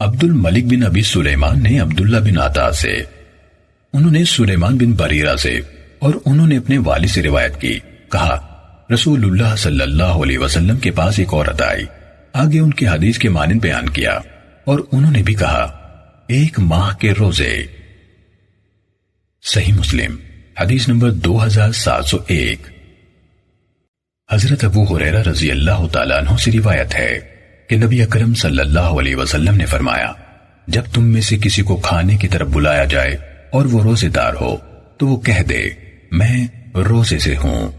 عبد الملک بن ابی سلیمان نے عبداللہ بن عطا سے، انہوں نے سلیمان بن بریرہ سے، اور انہوں نے اپنے والد سے روایت کی، کہا رسول اللہ صلی اللہ علیہ وسلم کے پاس ایک عورت آئی، آگے ان کی حدیث کے مانند بیان کیا، اور انہوں نے بھی کہا 1 ماہ کے روزے۔ صحیح مسلم حدیث نمبر 2701۔ حضرت ابو ہریرہ رضی اللہ تعالیٰ عنہ سے روایت ہے کہ نبی اکرم صلی اللہ علیہ وسلم نے فرمایا، جب تم میں سے کسی کو کھانے کی طرف بلایا جائے اور وہ روزے دار ہو تو وہ کہہ دے میں روزے سے ہوں۔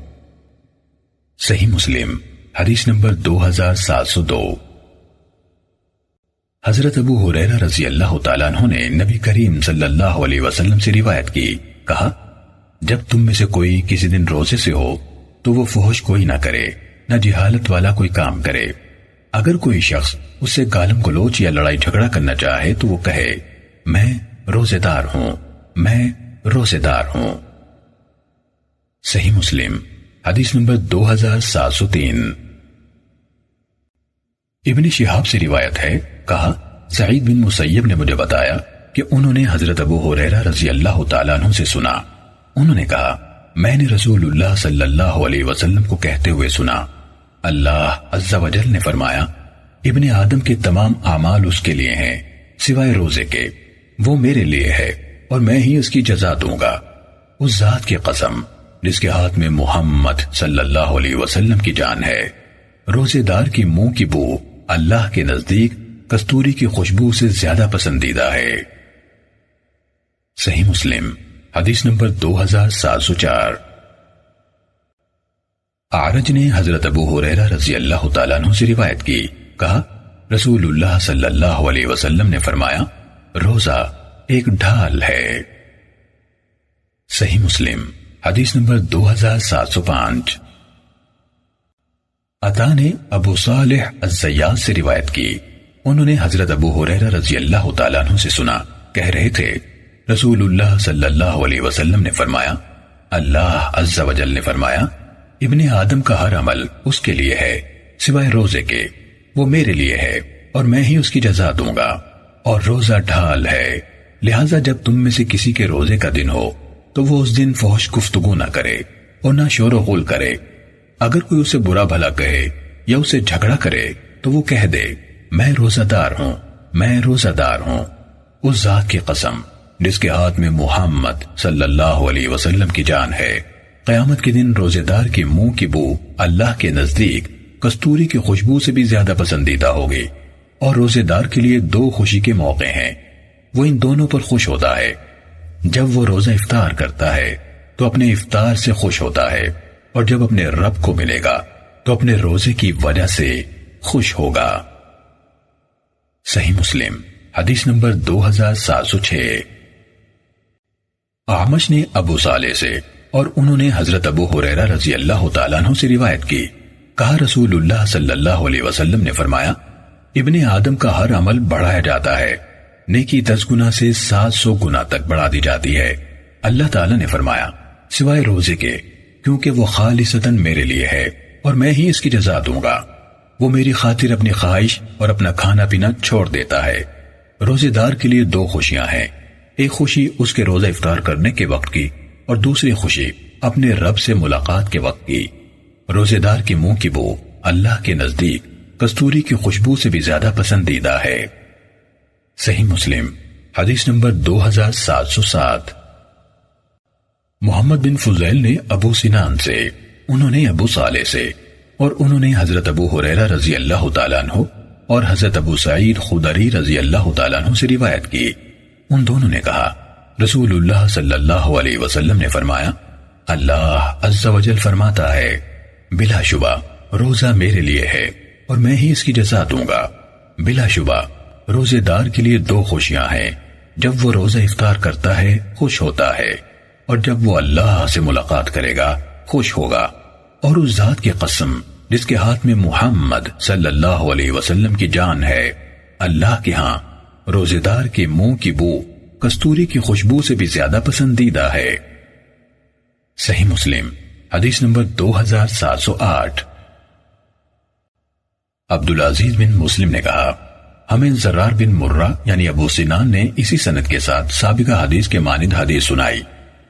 صحیح مسلم حدیث نمبر 2702۔ حضرت ابو ہریرہ رضی اللہ تعالیٰ عنہ نے نبی کریم صلی اللہ علیہ وسلم سے روایت کی، کہا جب تم میں سے کوئی کسی دن روزے سے ہو تو وہ فحش کوئی نہ کرے، نہ جہالت والا کوئی کام کرے۔ اگر کوئی شخص اس سے گالم گلوچ یا لڑائی جھگڑا کرنا چاہے تو وہ کہے میں روزے دار ہوں، میں روزے دار ہوں۔ صحیح مسلم حدیث نمبر 2703۔ ابن شہاب سے روایت ہے، کہا سعید بن مسیب نے مجھے بتایا کہ انہوں نے حضرت ابو ہریرہ رضی اللہ تعالیٰ عنہ سے سنا، انہوں نے کہا میں نے رسول اللہ صلی اللہ علیہ وسلم کو کہتے ہوئے سنا، اللہ عز و جل نے فرمایا ابن آدم کے تمام اعمال اس کے لیے ہیں سوائے روزے کے، وہ میرے لیے ہے اور میں ہی اس کی جزا دوں گا۔ اس ذات کی قسم جس کے ہاتھ میں محمد صلی اللہ علیہ وسلم کی جان ہے، روزے دار کی منہ کی بو اللہ کے نزدیک کستوری کی خوشبو سے زیادہ پسندیدہ ہے۔ صحیح مسلم حدیث نمبر 2704۔ اعرج نے حضرت ابو ہریرہ رضی اللہ تعالیٰ عنہ سے روایت کی، کہا رسول اللہ صلی اللہ علیہ وسلم نے فرمایا روزہ ایک ڈھال ہے۔ صحیح مسلم حدیث نمبر 2705۔ عطا نے ابو صالح الزیات سے روایت کی، انہوں نے حضرت ابو ہریرہ رضی اللہ تعالیٰ عنہ سے سنا، کہہ رہے تھے رسول اللہ صلی اللہ علیہ وسلم نے فرمایا اللہ عز و جل نے فرمایا ابن آدم کا ہر عمل اس کے لیے ہے سوائے روزے کے، وہ میرے لیے ہے اور میں ہی اس کی جزا دوں گا، اور روزہ ڈھال ہے، لہٰذا جب تم میں سے کسی کے روزے کا دن ہو تو وہ اس دن فحش گفتگو نہ کرے اور نہ شور و غل کرے۔ اگر کوئی اسے برا بھلا کہے یا اسے جھگڑا کرے تو وہ کہہ دے میں روزہ دار ہوں، میں روزہ دار ہوں۔ اس ذات کی قسم جس کے ہاتھ میں محمد صلی اللہ علیہ وسلم کی جان ہے، قیامت کے دن روزے دار کے منہ کی بو اللہ کے نزدیک کستوری کی خوشبو سے بھی زیادہ پسندیدہ ہوگی۔ اور روزے دار کے لیے 2 خوشی کے موقع ہیں، وہ ان دونوں پر خوش ہوتا ہے۔ جب وہ روزہ افطار کرتا ہے تو اپنے افطار سے خوش ہوتا ہے، اور جب اپنے رب کو ملے گا تو اپنے روزے کی وجہ سے خوش ہوگا۔ صحیح مسلم حدیث نمبر 2706۔ اعمش نے ابو صالح سے، اور انہوں نے حضرت ابو ہریرہ رضی اللہ تعالیٰ عنہ سے روایت کی، کہا رسول اللہ صلی اللہ علیہ وسلم نے فرمایا ابن آدم کا ہر عمل بڑھایا جاتا ہے، نیکی 10 گنا سے 700 گنا تک بڑھا دی جاتی ہے۔ اللہ تعالیٰ نے فرمایا سوائے روزے کے، کیونکہ وہ خالصتاً میرے لیے ہے اور میں ہی اس کی جزا دوں گا۔ وہ میری خاطر اپنی خواہش اور اپنا کھانا پینا چھوڑ دیتا ہے۔ روزے دار کے لیے 2 خوشیاں ہیں، ایک خوشی اس کے روزہ افطار کرنے کے وقت کی، اور دوسری خوشی اپنے رب سے ملاقات کے وقت کی۔ روزے دار کے منہ کی بو اللہ کے نزدیک کستوری کی خوشبو سے بھی زیادہ پسندیدہ ہے۔ صحیح مسلم حدیث نمبر 2707۔ محمد بن فضیل نے ابو سنان سے، انہوں نے ابو صالح سے، اور انہوں نے حضرت ابو ہریرہ رضی اللہ تعالیٰ عنہ اور حضرت ابو سعید خدری رضی اللہ تعالیٰ عنہ سے روایت کی، ان دونوں نے کہا رسول اللہ صلی اللہ علیہ وسلم نے فرمایا اللہ عز و جل فرماتا ہے بلا شبہ روزہ میرے لیے ہے اور میں ہی اس کی جزا دوں گا۔ بلا شبہ روزے دار کے لیے 2 خوشیاں ہیں، جب وہ روزہ افطار کرتا ہے خوش ہوتا ہے، اور جب وہ اللہ سے ملاقات کرے گا خوش ہوگا۔ اور اس ذات کی قسم جس کے ہاتھ میں محمد صلی اللہ علیہ وسلم کی جان ہے، اللہ کے ہاں روزے دار کے منہ کی بو کستوری کی خوشبو سے بھی زیادہ پسندیدہ ہے۔ صحیح مسلم حدیث نمبر 2708۔ عبدالعزیز بن مسلم نے کہا ہمیں زرار بن مرہ یعنی ابو سنان نے اسی سند کے ساتھ سابقہ حدیث کے مانند حدیث سنائی.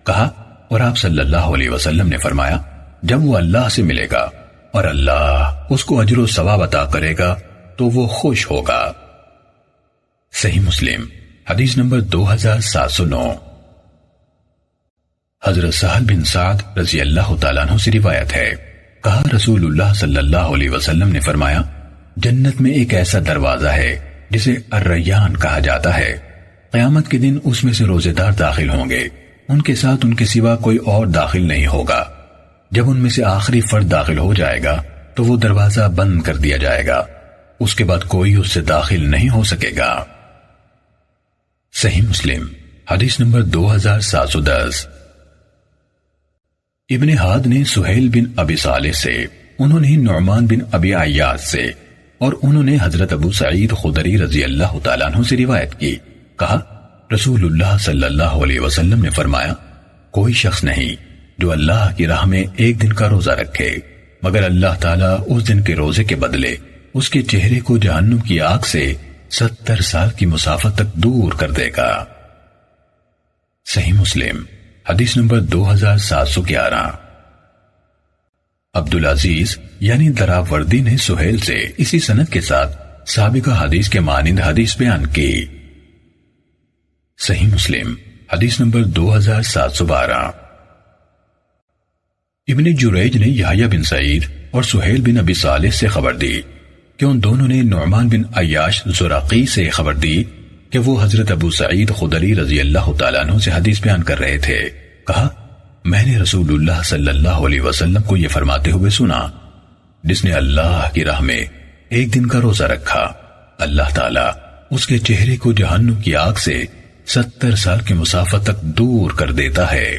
کہا اور آپ صلی اللہ علیہ وسلم نے فرمایا جب وہ اللہ سے ملے گا اور اللہ اس کو اجر و ثواب عطا کرے گا تو وہ خوش ہوگا. صحیح مسلم حدیث نمبر 2709. حضرت سہل بن سعد رضی اللہ تعالیٰ عنہ سے روایت ہے کہا رسول اللہ صلی اللہ علیہ وسلم نے فرمایا جنت میں ایک ایسا دروازہ ہے جسے الریان کہا جاتا ہے. قیامت کے دن اس میں سے روزے دار داخل ہوں گے. ان کے ساتھ ان کے سوا کوئی اور داخل نہیں ہوگا. جب ان میں سے آخری فرد داخل ہو جائے گا تو وہ دروازہ بند کر دیا جائے گا. اس کے بعد کوئی اس سے داخل نہیں ہو سکے گا. صحیح مسلم حدیث نمبر 2710. ابن حاد نے سہیل بن ابی صالح سے, انہوں نے نعمان بن ابی عیاض سے اور انہوں نے حضرت ابو سعید خدری رضی اللہ تعالیٰ عنہ سے روایت کی. کہا رسول اللہ صلی اللہ علیہ وسلم نے فرمایا کوئی شخص نہیں جو اللہ کی راہ میں ایک دن کا روزہ رکھے مگر اللہ تعالیٰ اس دن کے روزے کے بدلے اس کے چہرے کو جہنم کی آگ سے 70 سال کی مسافت تک دور کر دے گا. صحیح مسلم حدیث نمبر 2711. عبدالعزیز یعنی دراوردی نے سہیل سے اسی سند کے ساتھ سابقہ حدیث کے مانند حدیث بیان کی. صحیح مسلم حدیث نمبر 2712. ابن جریج نے یحییٰ بن سعید اور سہیل بن ابی صالح سے خبر دی کہ ان دونوں نے نعمان بن عیاش زرقی سے خبر دی کہ وہ حضرت ابو سعید خدری رضی اللہ تعالیٰ عنہ سے حدیث بیان کر رہے تھے. کہا میں نے رسول اللہ صلی اللہ علیہ وسلم کو یہ فرماتے ہوئے سنا جس نے اللہ کی راہ میں ایک دن کا روزہ رکھا اللہ تعالیٰ اس کے چہرے کو جہنم کی آگ سے 70 سال کی مسافت تک دور کر دیتا ہے.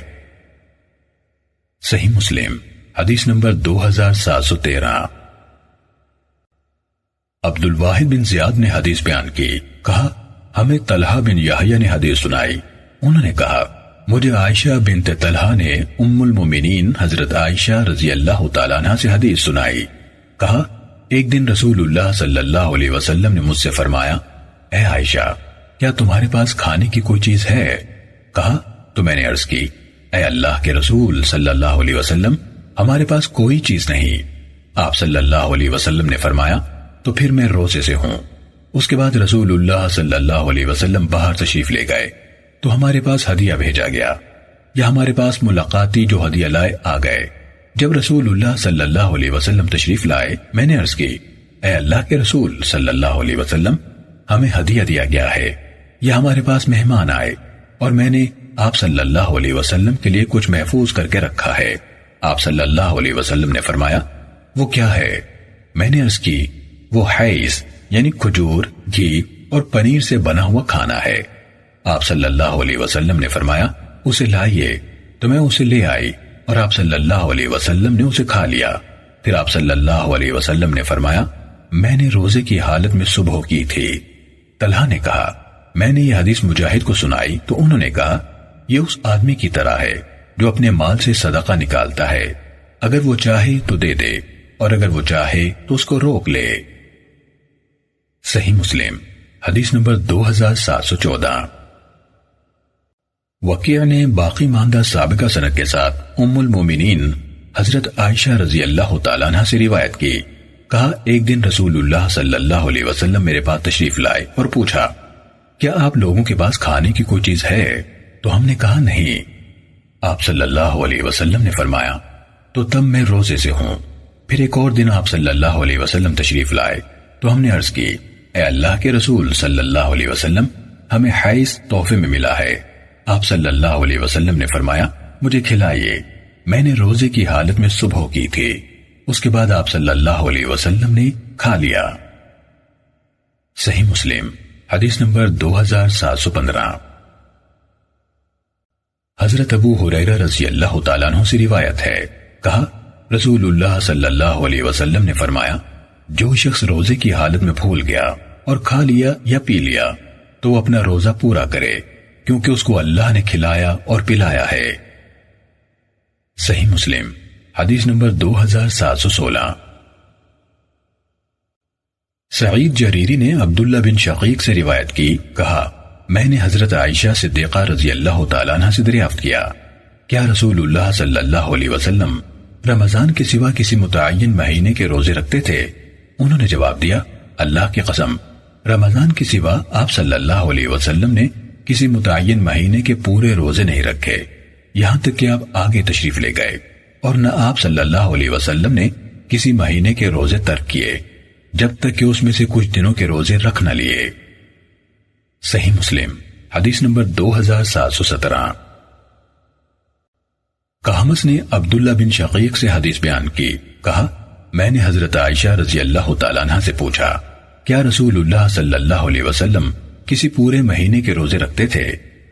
صحیح مسلم حدیث نمبر 2713. عبد الواحد بن زیاد نے حدیث بیان کی. کہا ہمیں طلحہ بن یحییٰ نے حدیث سنائی. انہوں نے کہا مجھے عائشہ بنت طلحہ نے ام المومنین حضرت عائشہ رضی اللہ تعالیٰ عنہ سے حدیث سنائی. کہا ایک دن رسول اللہ صلی اللہ علیہ وسلم نے مجھ سے فرمایا اے عائشہ کیا تمہارے پاس کھانے کی کوئی چیز ہے؟ کہا تو میں نے عرض کی اے اللہ کے رسول صلی اللہ علیہ وسلم ہمارے پاس کوئی چیز نہیں. آپ صلی اللہ علیہ وسلم نے فرمایا تو پھر میں روزے سے ہوں. اس کے بعد رسول اللہ صلی اللہ علیہ وسلم باہر تشریف لے گئے تو ہمارے پاس ہدیہ بھیجا گیا یا ہمارے پاس ملاقاتی جو ہدیہ لائے آ گئے. جب رسول اللہ صلی اللہ علیہ وسلم تشریف لائے میں نے عرض کی اے اللہ کے رسول صلی اللہ علیہ وسلم ہمیں ہدیہ دیا گیا ہے یا ہمارے پاس مہمان آئے اور میں نے آپ صلی اللہ علیہ وسلم کے لیے کچھ محفوظ کر کے رکھا ہے. آپ صلی اللہ علیہ وسلم نے فرمایا وہ کیا ہے؟ میں نے عرض کی وہ حیض یعنی کھجور گھی اور پنیر سے بنا ہوا کھانا ہے. آپ صلی اللہ علیہ وسلم نے فرمایا اسے لائیے تو میں اسے لے آئی اور آپ صلی اللہ علیہ وسلم نے اسے کھا لیا. پھر آپ صلی اللہ علیہ وسلم نے فرمایا میں نے روزے کی حالت میں صبح کی تھی. طلحہ نے کہا میں نے یہ حدیث مجاہد کو سنائی تو انہوں نے کہا یہ اس آدمی کی طرح ہے جو اپنے مال سے صدقہ نکالتا ہے, اگر وہ چاہے تو دے دے اور اگر وہ چاہے تو اس کو روک لے. صحیح مسلم حدیث نمبر 2714. وکیع نے باقی ماندہ سابقہ سند کے ساتھ ام المومنین حضرت عائشہ رضی اللہ تعالیٰ عنہ سے روایت کی. کہا ایک دن رسول اللہ صلی اللہ علیہ وسلم میرے پاس تشریف لائے اور پوچھا کیا آپ لوگوں کے پاس کھانے کی کوئی چیز ہے؟ تو ہم نے کہا نہیں. آپ صلی اللہ علیہ وسلم نے فرمایا تو تب میں روزے سے ہوں. پھر ایک اور دن آپ صلی اللہ علیہ وسلم تشریف لائے تو ہم نے عرض کی اے اللہ کے رسول صلی اللہ علیہ وسلم ہمیں حیض تحفے میں ملا ہے. آپ صلی اللہ علیہ وسلم نے فرمایا مجھے کھلائیے, میں نے روزے کی حالت میں صبح کی تھی. اس کے بعد آپ صلی اللہ علیہ وسلم نے کھا لیا. صحیح مسلم حدیث نمبر 2715. حضرت ابو ہریرہ رضی اللہ تعالیٰ عنہ سے روایت ہے کہا رسول اللہ صلی اللہ علیہ وسلم نے فرمایا جو شخص روزے کی حالت میں بھول گیا اور کھا لیا یا پی لیا تو وہ اپنا روزہ پورا کرے کیونکہ اس کو اللہ نے کھلایا اور پلایا ہے. صحیح مسلم حدیث نمبر 2716. سعید جریری نے عبداللہ بن شقیق سے روایت کی، کہا میں نے حضرت عائشہ صدیقہ رضی اللہ تعالیٰ عنہ سے دریافت کیا، کیا رسول اللہ صلی اللہ علیہ وسلم رمضان کے سوا کسی متعین مہینے کے روزے رکھتے تھے؟ انہوں نے جواب دیا، اللہ کی قسم، رمضان کے سوا آپ صلی اللہ علیہ وسلم نے کسی متعین مہینے کے پورے روزے نہیں رکھے، یہاں تک کہ آپ آگے تشریف لے گئے، اور نہ آپ صلی اللہ علیہ وسلم نے کسی مہینے کے روزے ترک کیے جب تک کہ اس میں سے کچھ دنوں کے روزے رکھ نہ لیے۔ صحیح مسلم حدیث نمبر 2717۔ قحمس نے عبداللہ بن شقیق سے حدیث بیان کی، کہا میں نے حضرت عائشہ رضی اللہ تعالیٰ عنہ سے پوچھا، کیا رسول اللہ صلی اللہ علیہ وسلم کسی پورے مہینے کے روزے رکھتے تھے؟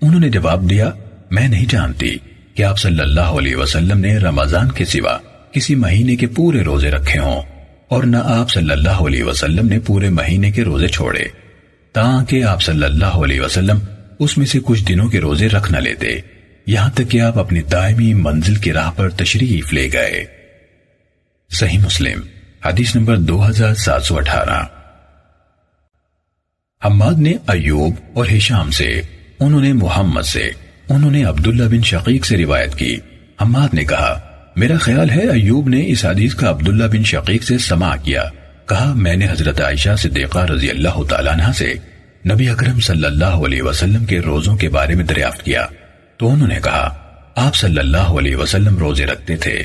انہوں نے جواب دیا، میں نہیں جانتی کہ آپ صلی اللہ علیہ وسلم نے رمضان کے سوا کسی مہینے کے پورے روزے رکھے ہوں، اور نہ آپ صلی اللہ علیہ وسلم نے پورے مہینے کے روزے چھوڑے، تاکہ آپ صلی اللہ علیہ وسلم اس میں سے کچھ دنوں کے روزے رکھ نہ لیتے، یہاں تک کہ آپ اپنی دائمی منزل کی راہ پر تشریف لے گئے۔ صحیح مسلم حدیث نمبر 2718۔ حماد نے ایوب اور ہشام سے، انہوں نے محمد سے، انہوں نے عبداللہ بن شقیق سے روایت کی۔ حماد نے کہا، میرا خیال ہے ایوب نے اس حدیث کا عبداللہ بن شقیق سے سماع کیا، کہا میں نے حضرت عائشہ صدیقہ رضی اللہ تعالیٰ عنہ سے نبی اکرم صلی اللہ علیہ وسلم کے روزوں کے بارے میں دریافت کیا، تو انہوں نے کہا آپ صلی اللہ علیہ وسلم روزے رکھتے تھے،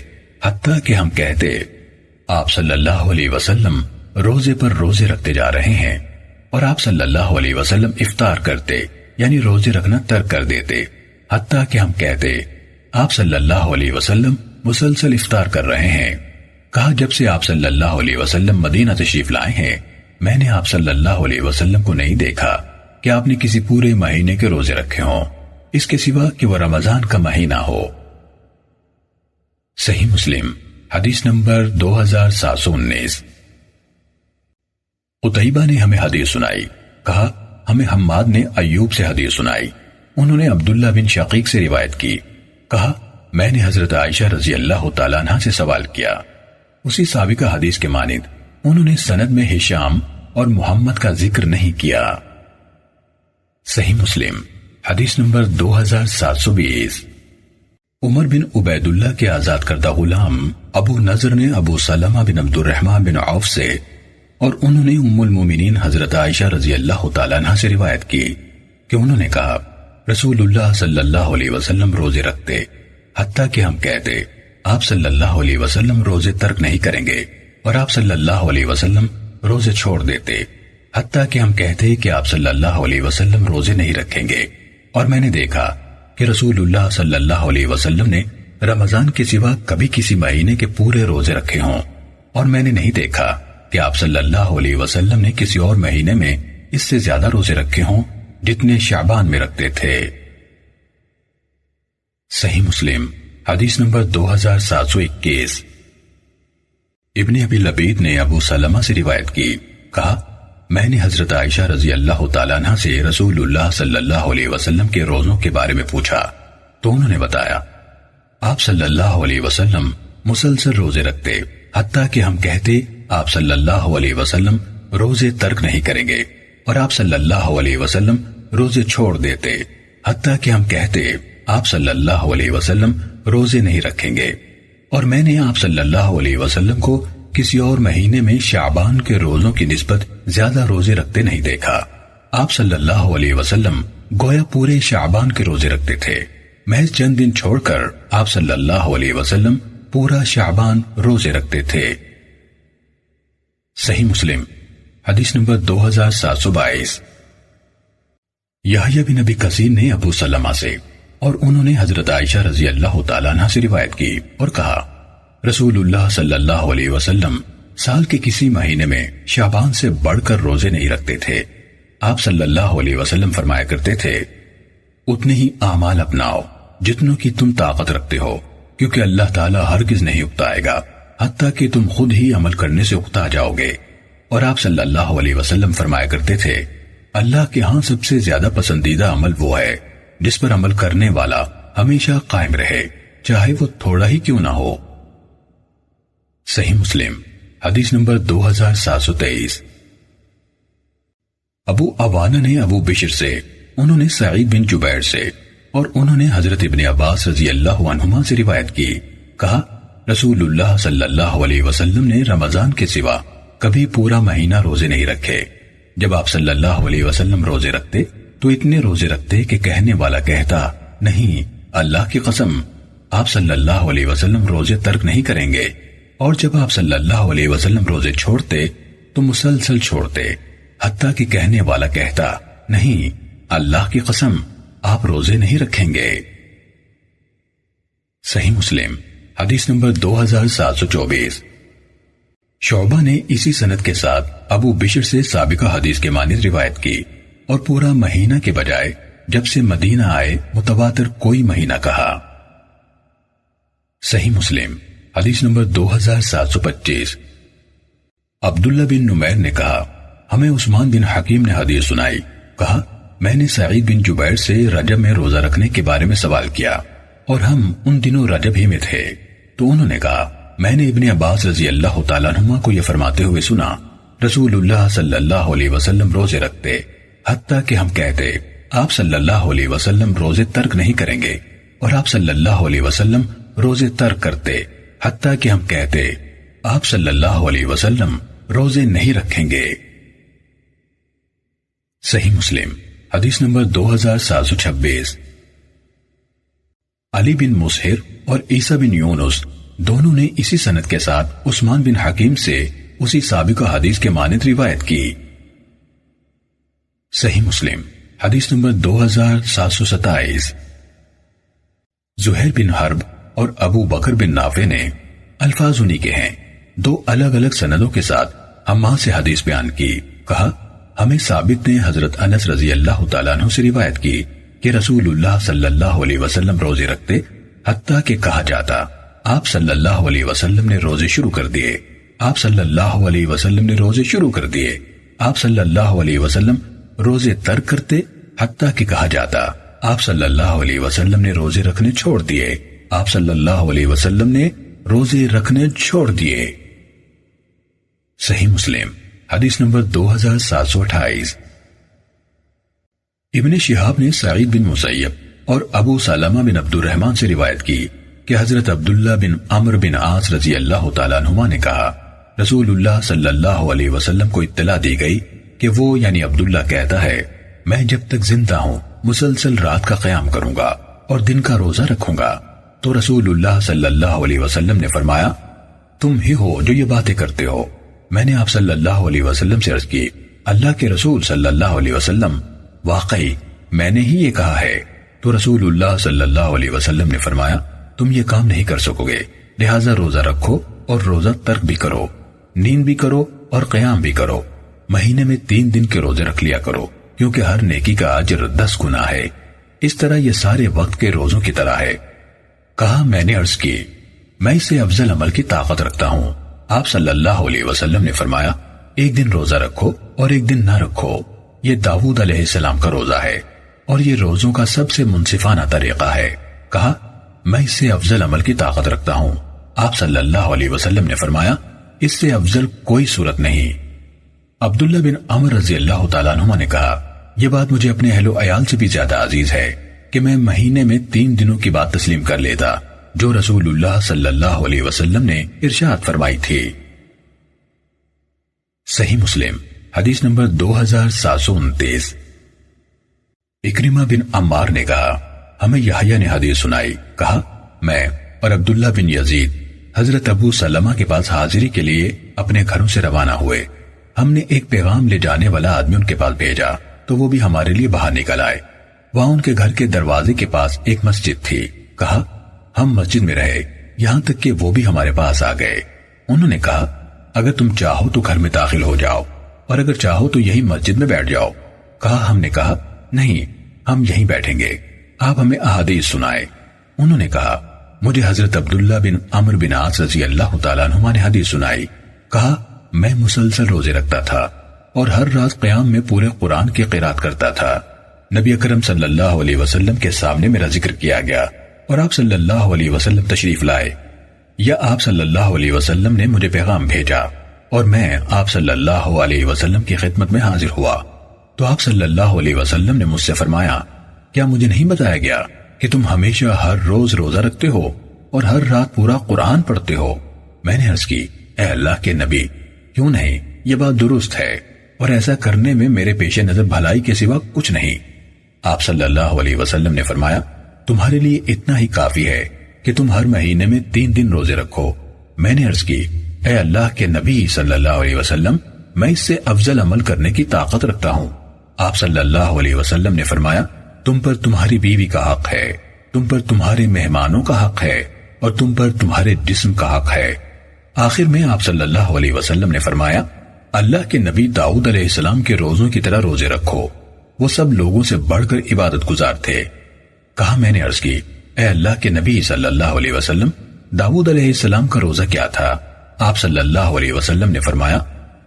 حتیٰ کہ ہم کہتے آپ صلی اللہ علیہ وسلم روزے پر روزے رکھتے جا رہے ہیں، اور آپ صلی اللہ علیہ وسلم افطار کرتے یعنی روزے رکھنا ترک کر دیتے، حتیٰ کہ ہم کہتے آپ صلی اللہ علیہ وسلم مسلسل افطار کر رہے ہیں۔ کہا جب سے آپ صلی اللہ علیہ وسلم مدینہ تشریف لائے ہیں، میں نے آپ صلی اللہ علیہ وسلم کو نہیں دیکھا کہ آپ نے کسی پورے مہینے کے روزے رکھے ہوں، اس کے سوا کہ وہ رمضان کا مہینہ ہو۔ صحیح مسلم حدیث نمبر 2719۔ قتیبہ نے ہمیں حدیث سنائی، کہا ہمیں حماد نے ایوب سے حدیث سنائی، انہوں نے عبداللہ بن شقیق سے روایت کی، کہا میں نے حضرت عائشہ رضی اللہ تعالیٰ عنہ سے سوال کیا، اسی سابقہ حدیث کے مانند انہوں نے سند میں ہشام اور محمد کا ذکر نہیں کیا۔ صحیح مسلم حدیث نمبر 2720۔ عمر بن عبید اللہ کے آزاد کردہ غلام ابو نضر نے ابو سلمہ بن عبد الرحمن بن عوف سے، اور انہوں نے ام المومنین حضرت عائشہ رضی اللہ تعالیٰ عنہ سے روایت کی کہ انہوں نے کہا رسول اللہ صلی اللہ علیہ وسلم روزے رکھتے، حتیٰ کہ ہم کہتے آپ صلی اللہ علیہ وسلم روزے ترک نہیں کریں گے، اور آپ صلی اللہ علیہ وسلم روزے چھوڑ دیتے، حتیٰ کہ ہم کہتے کہ آپ صلی اللہ علیہ وسلم روزے نہیں رکھیں گے، اور میں نے دیکھا کہ رسول اللہ صلی اللہ علیہ وسلم نے رمضان کے سوا کبھی کسی مہینے کے پورے روزے رکھے ہوں، اور میں نے نہیں دیکھا کہ آپ صلی اللہ علیہ وسلم نے کسی اور مہینے میں اس سے زیادہ روزے رکھے ہوں جتنے شعبان میں رکھتے تھے۔ صحیح مسلم حدیث نمبر 2721۔ ابن ابی لبید نے ابو سلمہ سے روایت کی، کہا میں نے حضرت عائشہ رضی اللہ تعالیٰ عنہ سے رسول اللہ صلی اللہ علیہ وسلم کے روزوں کے بارے میں پوچھا، تو انہوں نے بتایا آپ صلی اللہ علیہ وسلم مسلسل روزے رکھتے، حتیٰ کہ ہم کہتے آپ صلی اللہ علیہ وسلم روزے ترک نہیں کریں گے، اور آپ صلی اللہ علیہ وسلم روزے چھوڑ دیتے، حتیٰ کہ ہم کہتے آپ صلی اللہ علیہ وسلم روزے نہیں رکھیں گے، اور میں نے آپ صلی اللہ علیہ وسلم کو کسی اور مہینے میں شعبان کے روزوں کی نسبت زیادہ روزے رکھتے نہیں دیکھا۔ آپ صلی اللہ علیہ وسلم گویا پورے شعبان کے روزے رکھتے تھے، محض چند دن چھوڑ کر آپ صلی اللہ علیہ وسلم پورا شعبان روزے رکھتے تھے۔ صحیح مسلم حدیث نمبر 2722۔ یحییٰ بن ابی کثیر نے ابو سلمہ سے، اور انہوں نے حضرت عائشہ رضی اللہ تعالیٰ عنہ سے روایت کی اور کہا رسول اللہ صلی اللہ علیہ وسلم سال کے کسی مہینے میں شعبان سے بڑھ کر روزے نہیں رکھتے تھے۔ آپ صلی اللہ علیہ وسلم فرمایا کرتے تھے اتنے ہی اعمال اپناؤ جتنوں کی تم طاقت رکھتے ہو، کیونکہ اللہ تعالیٰ ہرگز نہیں اکتائے گا حتیٰ کہ تم خود ہی عمل کرنے سے اکتا جاؤ گے۔ اور آپ صلی اللہ علیہ وسلم فرمایا کرتے تھے اللہ کے ہاں سب سے زیادہ پسندیدہ عمل وہ ہے جس پر عمل کرنے والا ہمیشہ قائم رہے، چاہے وہ تھوڑا ہی کیوں نہ ہو۔ صحیح مسلم حدیث نمبر 2723۔ ابو عوانہ نے ابو بشر سے، انہوں نے سعید بن جبیر سے، اور انہوں نے حضرت ابن عباس رضی اللہ عنہما سے روایت کی، کہا رسول اللہ صلی اللہ علیہ وسلم نے رمضان کے سوا کبھی پورا مہینہ روزے نہیں رکھے۔ جب آپ صلی اللہ علیہ وسلم روزے رکھتے تو اتنے روزے رکھتے کہ کہنے والا کہتا، نہیں اللہ کی قسم آپ صلی اللہ علیہ وسلم روزے ترک نہیں کریں گے، اور جب آپ صلی اللہ علیہ وسلم روزے چھوڑتے تو مسلسل چھوڑتے، حتیٰ کہ کہنے والا کہتا، نہیں اللہ کی قسم آپ روزے نہیں رکھیں گے۔ صحیح مسلم حدیث نمبر 2724۔ شعبہ نے اسی سند کے ساتھ ابو بشر سے سابقہ حدیث کے مانند روایت کی، اور پورا مہینہ کے بجائے جب سے مدینہ آئے متواتر کوئی مہینہ کہا۔ صحیح مسلم حدیث نمبر 2725۔ عبداللہ بن نمیر نے کہا، ہمیں عثمان بن حکیم نے حدیث سنائی، کہا میں نے سعید بن جبیر سے رجب میں روزہ رکھنے کے بارے میں سوال کیا، اور ہم ان دنوں رجب ہی میں تھے، تو انہوں نے کہا میں نے ابن عباس رضی اللہ تعالیٰ عنہما کو یہ فرماتے ہوئے سنا، رسول اللہ صلی اللہ علیہ وسلم روزے رکھتے، حتیٰ کہ ہم کہتے آپ صلی اللہ علیہ وسلم روزے ترک نہیں کریں گے، اور آپ صلی اللہ علیہ وسلم روزے ترک کرتے، حتیٰ کہ ہم کہتے آپ صلی اللہ علیہ وسلم روزے نہیں رکھیں گے۔ صحیح مسلم حدیث نمبر 2726۔ علی بن مسہر اور عیسیٰ بن یونس دونوں نے اسی سند کے ساتھ عثمان بن حکیم سے اسی سابقہ حدیث کے مانند روایت کی۔ صحیح مسلم حدیث نمبر 2727۔ زہیر بن حرب اور ابو بکر بن نافع نے الفاظ انہی کے ہیں، دو الگ الگ سندوں کے ساتھ حماد سے حدیث بیان کی، کہا ہمیں ثابت نے حضرت انس رضی اللہ تعالیٰ عنہ سے روایت کی کہ رسول اللہ صلی اللہ علیہ وسلم روزے رکھتے، حتیٰ کہ کہا جاتا آپ صلی اللہ علیہ وسلم نے روزے شروع کر دیے، آپ صلی اللہ علیہ وسلم نے روزے شروع کر دیے، آپ صلی اللہ علیہ وسلم روزے ترک کرتے، حتیٰ کہ کہا جاتا آپ صلی اللہ علیہ وسلم نے روزے رکھنے چھوڑ دیے، آپ صلی اللہ علیہ وسلم نے روزے رکھنے چھوڑ دیے۔ صحیح مسلم حدیث نمبر 2728۔ ابن شہاب نے سعید بن مسیب اور ابو سلمہ بن عبد الرحمن سے روایت کی کہ حضرت عبداللہ بن عمرو بن عاص رضی اللہ تعالیٰ عنہما نے کہا رسول اللہ صلی اللہ علیہ وسلم کو اطلاع دی گئی کہ وہ یعنی عبداللہ کہتا ہے میں جب تک زندہ ہوں مسلسل رات کا قیام کروں گا اور دن کا روزہ رکھوں گا، تو رسول اللہ صلی اللہ علیہ وسلم نے فرمایا تم ہی ہو جو یہ باتیں کرتے ہو۔ میں نے آپ صلی اللہ علیہ وسلم سے عرض کی اللہ کے رسول صلی اللہ علیہ وسلم واقعی میں نے ہی یہ کہا ہے، تو رسول اللہ صلی اللہ علیہ وسلم نے فرمایا تم یہ کام نہیں کر سکو گے، لہٰذا روزہ رکھو اور روزہ ترک بھی کرو، نیند بھی کرو اور قیام بھی کرو، مہینے میں 3 دن کے روزے رکھ لیا کرو، کیونکہ ہر نیکی کا اجر 10 گنا ہے، اس طرح یہ سارے وقت کے روزوں کی طرح ہے۔ کہا میں نے عرض کی میں اس سے افضل عمل کی طاقت رکھتا ہوں۔ آپ صلی اللہ علیہ وسلم نے فرمایا ایک دن روزہ رکھو اور ایک دن نہ رکھو، یہ داؤد علیہ السلام کا روزہ ہے اور یہ روزوں کا سب سے منصفانہ طریقہ ہے۔ کہا میں اس سے افضل عمل کی طاقت رکھتا ہوں۔ آپ صلی اللہ علیہ وسلم نے فرمایا اس سے افضل کوئی صورت نہیں۔ عبداللہ بن عمر رضی اللہ تعالیٰ عنہ نے کہا یہ بات مجھے اپنے اہل و عیال سے بھی زیادہ عزیز ہے کہ میں مہینے میں 3 دنوں کی بات تسلیم کر لیتا جو رسول اللہ صلی اللہ علیہ وسلم نے ارشاد فرمائی تھی۔ صحیح مسلم حدیث نمبر 2729۔ اکرمہ بن عمار نے کہا ہمیں یحییٰ نے حدیث سنائی، کہا میں اور عبداللہ بن یزید حضرت ابو سلمہ کے پاس حاضری کے لیے اپنے گھروں سے روانہ ہوئے۔ ہم نے ایک پیغام لے جانے والا آدمی ان کے پاس بھیجا تو وہ بھی ہمارے لیے باہر نکل آئے۔ وہاں ان کے گھر کے دروازے کے پاس ایک مسجد تھی۔ کہا ہم مسجد میں رہے یہاں تک کہ وہ بھی ہمارے پاس آ گئے۔ انہوں نے کہا اگر تم چاہو تو گھر میں داخل ہو جاؤ اور اگر چاہو تو یہی مسجد میں بیٹھ جاؤ۔ کہا ہم نے کہا نہیں ہم یہیں بیٹھیں گے، آپ ہمیں احادیث سنائے۔ انہوں نے کہا مجھے حضرت عبداللہ بن عمرو بن عاص رضی اللہ تعالیٰ عنہما نے حدیث سنائی۔ کہا میں مسلسل روزے رکھتا تھا اور ہر رات قیام میں پورے قرآن کی قرات کرتا تھا۔ نبی اکرم صلی اللہ علیہ وسلم کے سامنے میرا ذکر کیا گیا اور آپ صلی اللہ علیہ وسلم تشریف لائے، یا آپ صلی اللہ علیہ وسلم نے مجھے پیغام بھیجا اور میں آپ صلی اللہ علیہ وسلم کی خدمت میں حاضر ہوا۔ تو آپ صلی اللہ علیہ وسلم نے مجھ سے فرمایا کیا مجھے نہیں بتایا گیا کہ تم ہمیشہ ہر روز روزہ رکھتے ہو اور ہر رات پورا قرآن پڑھتے ہو؟ میں نے عرض کی اے اللہ کے نبی کیوں نہیں، یہ بات درست ہے اور ایسا کرنے میں میرے پیش نظر بھلائی کے سوا کچھ نہیں۔ آپ صلی اللہ علیہ وسلم نے فرمایا تمہارے لیے اتنا ہی کافی ہے کہ تم ہر مہینے میں 3 دن روزے رکھو۔ میں نے عرض کی اے اللہ کے نبی صلی اللہ علیہ وسلم میں اس سے افضل عمل کرنے کی طاقت رکھتا ہوں۔ آپ صلی اللہ علیہ وسلم نے فرمایا تم پر تمہاری بیوی کا حق ہے، تم پر تمہارے مہمانوں کا حق ہے اور تم پر تمہارے جسم کا حق ہے۔ آخر میں آپ صلی اللہ علیہ وسلم نے فرمایا اللہ کے نبی داؤد علیہ السلام کے روزوں کی طرح روزے رکھو، وہ سب لوگوں سے بڑھ کر عبادت گزار تھے۔ کہا میں نے عرض کی اے اللہ کے نبی صلی اللہ علیہ وسلم داؤد علیہ السلام کا روزہ کیا تھا؟ آپ صلی اللہ علیہ وسلم نے فرمایا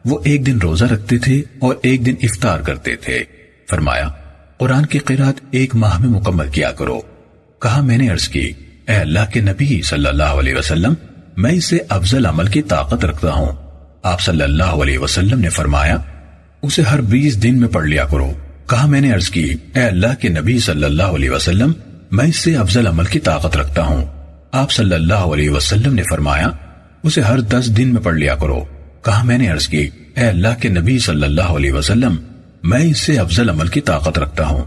وہ 1 دن روزہ رکھتے تھے اور 1 دن افطار کرتے تھے۔ فرمایا قرآن کی قرات 1 ماہ میں مکمل کیا کرو۔ کہا میں نے عرض کی اے اللہ کے نبی صلی اللہ علیہ وسلم میں اس سے افضل عمل کی طاقت رکھتا ہوں۔ آپ صلی اللہ علیہ وسلم نے فرمایا اسے ہر 20 دن میں پڑھ لیا کرو۔ کہا میں نے عرض کی اے اللہ کے نبی صلی اللہ علیہ وسلم میں اس سے افضل عمل کی طاقت رکھتا ہوں۔ آپ صلی اللہ علیہ وسلم نے فرمایا اسے ہر 10 دن میں پڑھ لیا کرو۔ کہا میں نے عرض کی اے اللہ کے نبی صلی اللہ علیہ وسلم میں اس سے افضل عمل کی طاقت رکھتا ہوں۔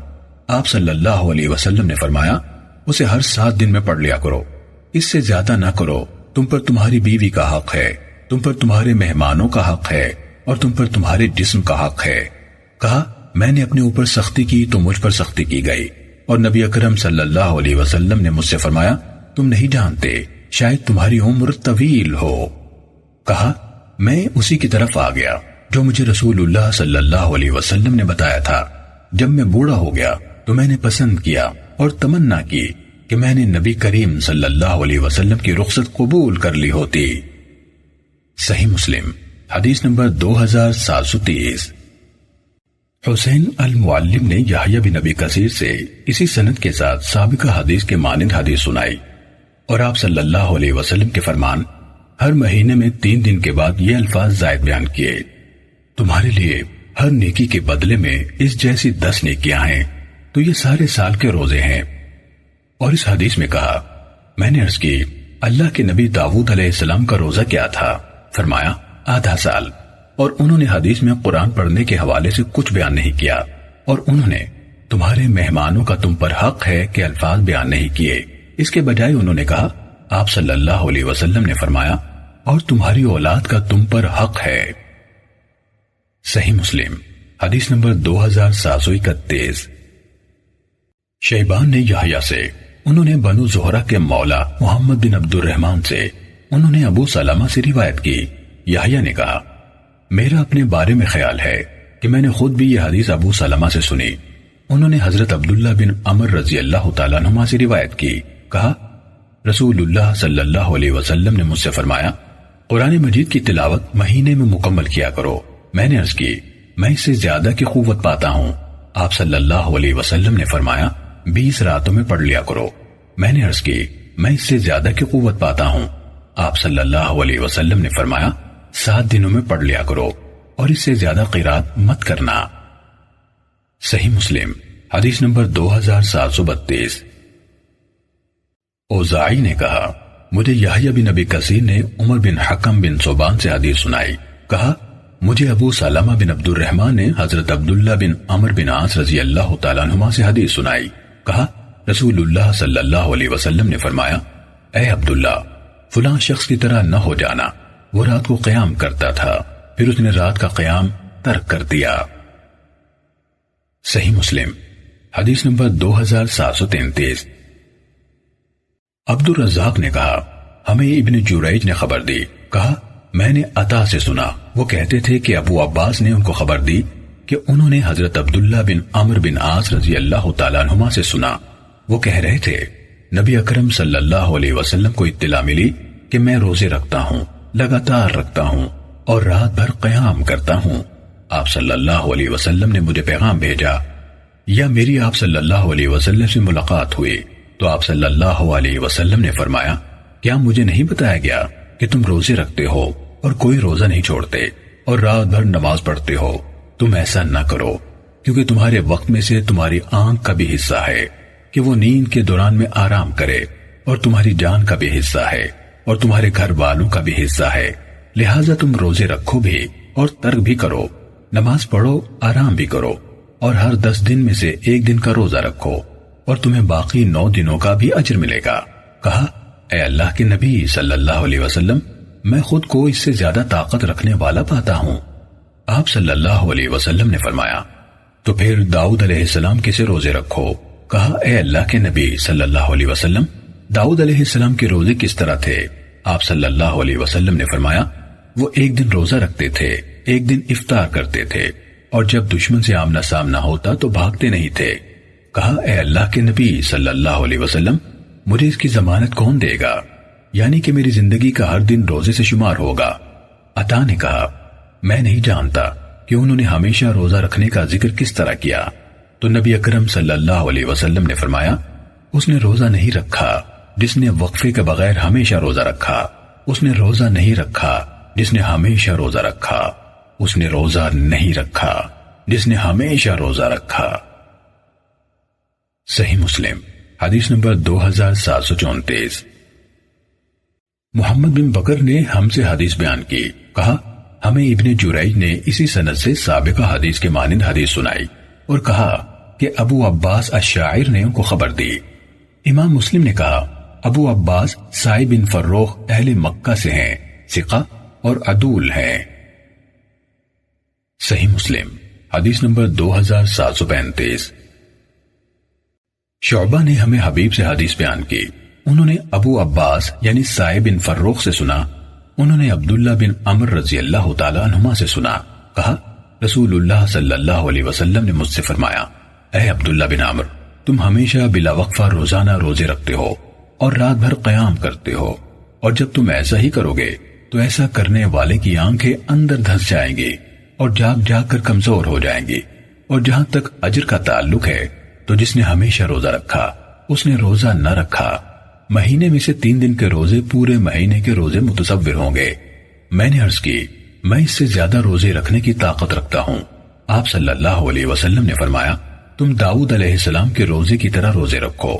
آپ صلی اللہ علیہ وسلم نے فرمایا اسے ہر 7 دن میں پڑھ لیا کرو، اس سے زیادہ نہ کرو، تم پر تمہاری بیوی کا حق ہے، تم پر تمہارے مہمانوں کا حق ہے اور تم پر تمہارے جسم کا حق ہے۔ کہا میں نے اپنے اوپر سختی کی تو مجھ پر سختی کی گئی اور نبی اکرم صلی اللہ علیہ وسلم نے مجھ سے فرمایا تم نہیں جانتے شاید تمہاری عمر طویل ہو۔ کہا میں اسی کی طرف آ گیا جو مجھے رسول اللہ صلی اللہ علیہ وسلم نے بتایا تھا۔ جب میں بوڑھا ہو گیا تو میں نے پسند کیا اور تمنا کی کہ میں نے نبی کریم صلی اللہ علیہ وسلم کی رخصت قبول کر لی ہوتی۔ صحیح مسلم حدیث نمبر 2730۔ حسین المعلم نے یحییٰ بن ابی کثیر سے اسی سند کے ساتھ سابقہ حدیث کے مانند حدیث سنائی اور آپ صلی اللہ علیہ وسلم کے فرمان ہر مہینے میں 3 دن کے بعد یہ الفاظ زائد بیان کیے تمہارے لیے ہر نیکی کے بدلے میں اس جیسی 10 نیکیاں ہیں تو یہ سارے سال کے روزے ہیں۔ اور اس حدیث میں کہا میں نے عرض کی اللہ کے نبی داؤد علیہ السلام کا روزہ کیا تھا؟ فرمایا آدھا سال۔ اور انہوں نے حدیث میں قرآن پڑھنے کے حوالے سے کچھ بیان نہیں کیا اور انہوں نے تمہارے مہمانوں کا تم پر حق ہے کہ الفاظ بیان نہیں کیے، اس کے بجائے انہوں نے کہا آپ صلی اللہ علیہ وسلم نے فرمایا اور تمہاری اولاد کا تم پر حق ہے۔ صحیح مسلم حدیث نمبر 2731۔ شیبان نے یحییٰ سے، انہوں نے بنو زہرہ کے مولا محمد بن عبد الرحمن سے، انہوں نے ابو سلمہ سے روایت کی۔ یحییٰ نے کہا میرا اپنے بارے میں خیال ہے کہ میں نے خود بھی یہ حدیث ابو سلمہ سے سنی۔ انہوں نے حضرت عبداللہ بن عمر رضی اللہ تعالیٰ عنہما سے روایت کی، کہا رسول اللہ صلی اللہ علیہ وسلم نے مجھ سے فرمایا قرآن مجید کی تلاوت مہینے میں مکمل کیا کرو۔ میں نے عرض کی میں اس سے زیادہ کی قوت پاتا ہوں۔ آپ صلی اللہ علیہ وسلم نے فرمایا 20 راتوں میں پڑھ لیا کرو۔ میں نے عرض کی میں اس سے زیادہ کی قوت پاتا ہوں۔ آپ صلی اللہ علیہ وسلم نے فرمایا 7 دنوں میں پڑھ لیا کرو اور اس سے زیادہ قرات مت کرنا۔ صحیح مسلم حدیث نمبر 2732۔ اوزاعی نے کہا مجھے یحییٰ بن ابی کثیر نے عمر بن حکم بن ثوبان سے حدیث سنائی، کہا مجھے ابو سلمہ بن عبد الرحمن نے حضرت عبداللہ بن عمر بن عاص رضی اللہ تعالیٰ عنہما سے حدیث سنائی، کہا رسول اللہ صلی اللہ علیہ وسلم نے فرمایا اے عبداللہ فلاں شخص کی طرح نہ ہو جانا، وہ رات کو قیام کرتا تھا پھر اس نے رات کا قیام ترک کر دیا۔ صحیح مسلم حدیث نمبر 2733۔ عبد الرزاق نے کہا ہمیں ابن جریج نے خبر دی، کہا میں نے عطا سے سنا، وہ کہتے تھے کہ ابو عباس نے ان کو خبر دی کہ انہوں نے حضرت عبداللہ بن عمر بن عاص رضی اللہ تعالیٰ عنہما سے سنا، وہ کہہ رہے تھے نبی اکرم صلی اللہ علیہ وسلم کو اطلاع ملی کہ میں روزے رکھتا ہوں، لگاتار رکھتا ہوں اور رات بھر قیام کرتا ہوں۔ آپ صلی اللہ علیہ وسلم نے مجھے پیغام بھیجا یا میری آپ صلی اللہ علیہ وسلم سے ملاقات ہوئی تو آپ صلی اللہ علیہ وسلم نے فرمایا کیا مجھے نہیں بتایا گیا کہ تم روزے رکھتے ہو اور کوئی روزہ نہیں چھوڑتے اور رات بھر نماز پڑھتے ہو؟ تم ایسا نہ کرو، کیونکہ تمہارے وقت میں سے تمہاری آنکھ کا بھی حصہ ہے کہ وہ نیند کے دوران میں آرام کرے، اور تمہاری جان کا بھی حصہ ہے اور تمہارے گھر والوں کا بھی حصہ ہے، لہٰذا تم روزے رکھو بھی اور ترک بھی کرو، نماز پڑھو، آرام بھی کرو، اور ہر 10 دن میں سے 1 دن کا روزہ رکھو اور تمہیں باقی 9 دنوں کا بھی اجر ملے گا۔ کہا، اے اللہ کے نبی صلی اللہ علیہ وسلم، میں خود کو اس سے زیادہ طاقت رکھنے والا پاتا ہوں۔ آپ صلی اللہ علیہ وسلم نے فرمایا، تو پھر داؤد علیہ السلام کے سے روزے رکھو۔ کہا، اے اللہ کے نبی صلی اللہ علیہ وسلم، داؤد علیہ السلام کے روزے کس طرح تھے؟ آپ صلی اللہ علیہ وسلم نے فرمایا، وہ 1 دن روزہ رکھتے تھے، 1 دن افطار کرتے تھے، اور جب دشمن سے آمنا سامنا ہوتا تو بھاگتے نہیں تھے۔ کہا، اے اللہ کے نبی صلی اللہ علیہ وسلم، مجھے اس کی ضمانت کون دے گا، یعنی کہ میری زندگی کا ہر دن روزے سے شمار ہوگا؟ عطا نے کہا، میں نہیں جانتا کہ انہوں نے ہمیشہ روزہ رکھنے کا ذکر کس طرح کیا۔ تو نبی اکرم صلی اللہ علیہ وسلم نے فرمایا، اس نے روزہ نہیں رکھا جس نے وقفے کے بغیر ہمیشہ روزہ رکھا، اس نے روزہ نہیں رکھا جس نے ہمیشہ روزہ رکھا، اس نے روزہ نہیں رکھا جس نے ہمیشہ روزہ رکھا۔ صحیح مسلم حدیث نمبر 2734۔ محمد بن بکر نے ہم سے حدیث بیان کی، کہا، ہمیں ابن جریج نے اسی سند سے سابقہ حدیث کے مانند حدیث سنائی اور کہا کہ ابو عباس الشاعر نے ان کو خبر دی۔ امام مسلم نے کہا، ابو عباس سعید بن فروخ اہل مکہ سے ہیں، ثقہ اور عدول ہیں۔ صحیح مسلم حدیث نمبر 2735۔ شعبہ نے ہمیں حبیب سے حدیث بیان کی، انہوں نے ابو عباس یعنی سعید بن فروخ سے سنا، انہوں نے عبداللہ بن عمر رضی اللہ تعالیٰ عنہما سے سنا، کہا، رسول اللہ صلی اللہ علیہ وسلم نے مجھ سے فرمایا، اے عبداللہ بن عمر، تم ہمیشہ بلا وقفہ روزانہ روزے رکھتے ہو اور رات بھر قیام کرتے ہو، اور جب تم ایسا ہی کرو گے تو ایسا کرنے والے کی آنکھیں اندر دھس جائیں گی اور جاگ جاگ کر کمزور ہو جائیں گی، اور جہاں تک اجر کا تعلق ہے تو جس نے ہمیشہ روزہ رکھا اس نے روزہ نہ رکھا، مہینے میں سے 3 دن کے روزے پورے مہینے کے روزے متصور ہوں گے۔ میں نے عرض کی، میں اس سے زیادہ روزے رکھنے کی طاقت رکھتا ہوں۔ آپ صلی اللہ علیہ وسلم نے فرمایا، تم داؤد علیہ السلام کے روزے کی طرح روزے رکھو،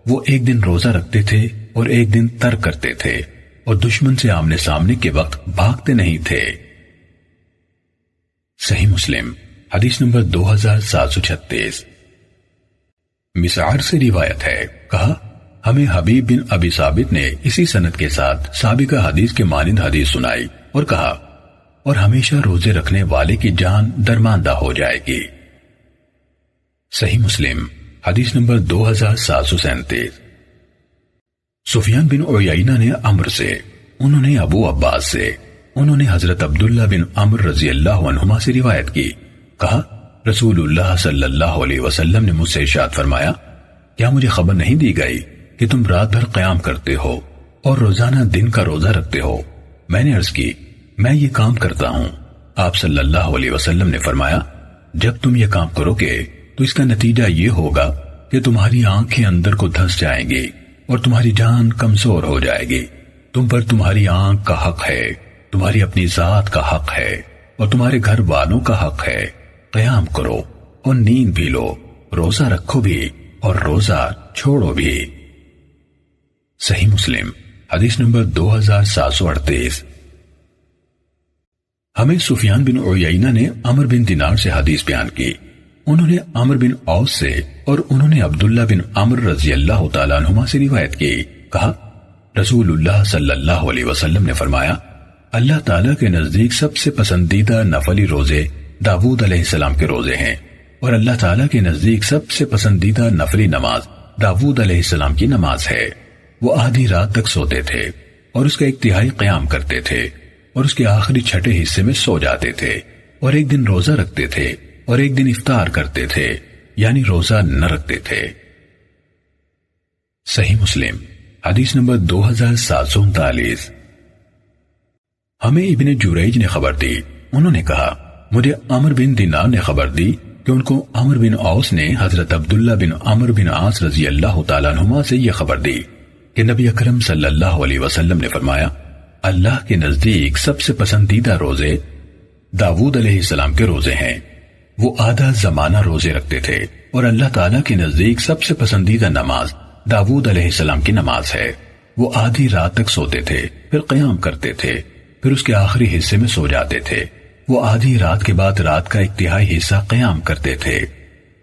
وہ 1 دن روزہ رکھتے تھے اور 1 دن ترک کرتے تھے، اور دشمن سے آمنے سامنے کے وقت بھاگتے نہیں تھے۔ صحیح مسلم حدیث نمبر 2736۔ مسعر سے روایت ہے، کہا، ہمیں حبیب بن ابی ثابت نے اسی سند کے ساتھ سابقہ حدیث کے مانند حدیث سنائی اور کہا، اور ہمیشہ روزے رکھنے والے کی جان درماندہ ہو جائے گی۔ صحیح مسلم حدیث نمبر 2737۔ سفیان بن عیینہ نے عمر سے، انہوں نے ابو عباس سے، انہوں نے حضرت عبداللہ بن عمر رضی اللہ عنہما سے روایت کی، کہا، رسول اللہ صلی اللہ علیہ وسلم نے مجھ سے ارشاد فرمایا، کیا مجھے خبر نہیں دی گئی کہ تم رات بھر قیام کرتے ہو اور روزانہ دن کا روزہ رکھتے ہو؟ میں نے عرض کی، میں یہ کام کرتا ہوں۔ آپ صلی اللہ علیہ وسلم نے فرمایا، جب تم یہ کام کرو گے تو اس کا نتیجہ یہ ہوگا کہ تمہاری آنکھیں اندر کو دھس جائیں گی اور تمہاری جان کمزور ہو جائے گی، تم پر تمہاری آنکھ کا حق ہے، تمہاری اپنی ذات کا حق ہے، اور تمہارے گھر والوں کا حق ہے۔ قیام کرو اور نیند بھی لو، روزہ رکھو بھی اور روزہ چھوڑو بھی۔ صحیح مسلم حدیث نمبر 2738۔ ہمیں سفیان بن عیینہ نے عمر بن دینار سے حدیث بیان کی، انہوں نے عمر بن اوس سے اور انہوں نے عبداللہ بن عمر رضی اللہ تعالیٰ عنہما سے روایت کی، کہا، رسول اللہ صلی اللہ علیہ وسلم نے فرمایا، اللہ تعالیٰ کے نزدیک سب سے پسندیدہ نفلی روزے داؤد علیہ السلام کے روزے ہیں، اور اللہ تعالیٰ کے نزدیک سب سے پسندیدہ نفلی نماز داؤد علیہ السلام کی نماز ہے۔ وہ آدھی رات تک سوتے تھے اور اس کا 1/3 قیام کرتے تھے اور اس کے آخری چھٹے حصے میں سو جاتے تھے، اور 1 دن روزہ رکھتے تھے اور 1 دن افطار کرتے تھے، یعنی روزہ نہ رکھتے تھے۔ صحیح مسلم حدیث نمبر 2739۔ ہمیں ابن جریج نے خبر دی، انہوں نے کہا، مجھے عمر بن دینار نے خبر دی کہ ان کو عمر بن اوس نے حضرت عبداللہ بن عمر بن عاص رضی اللہ تعالیٰ عنہما سے یہ خبر دی کہ نبی اکرم صلی اللہ علیہ وسلم نے فرمایا، اللہ کے نزدیک سب سے پسندیدہ روزے داؤد علیہ السلام کے روزے ہیں، وہ آدھا زمانہ روزے رکھتے تھے، اور اللہ تعالیٰ کے نزدیک سب سے پسندیدہ نماز داؤد علیہ السلام کی نماز ہے۔ وہ آدھی رات تک سوتے تھے، پھر قیام کرتے تھے، پھر اس کے آخری حصے میں سو جاتے تھے۔ وہ آدھی رات کے بعد رات کا 1/3 حصہ قیام کرتے تھے۔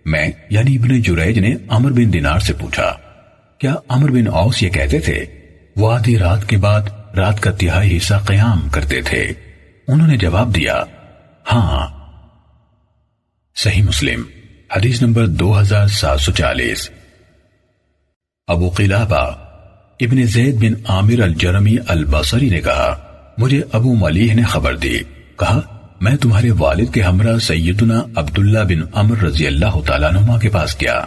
میں یعنی ابن جریج نے عمر بن دینار سے پوچھا، کیا عمر بن اوس یہ کہتے تھے وہ آدھی رات کے بعد رات کا 1/3 حصہ قیام کرتے تھے؟ انہوں نے جواب دیا، ہاں۔ صحیح مسلم حدیث نمبر 2740۔ ابو قلابہ ابن زید بن عامر الجرمی البصری نے کہا، مجھے ابو ملیح نے خبر دی، کہا میں تمہارے والد کے ہمراہ سیدنا عبداللہ بن عمر رضی اللہ تعالیٰ عنہما کے پاس گیا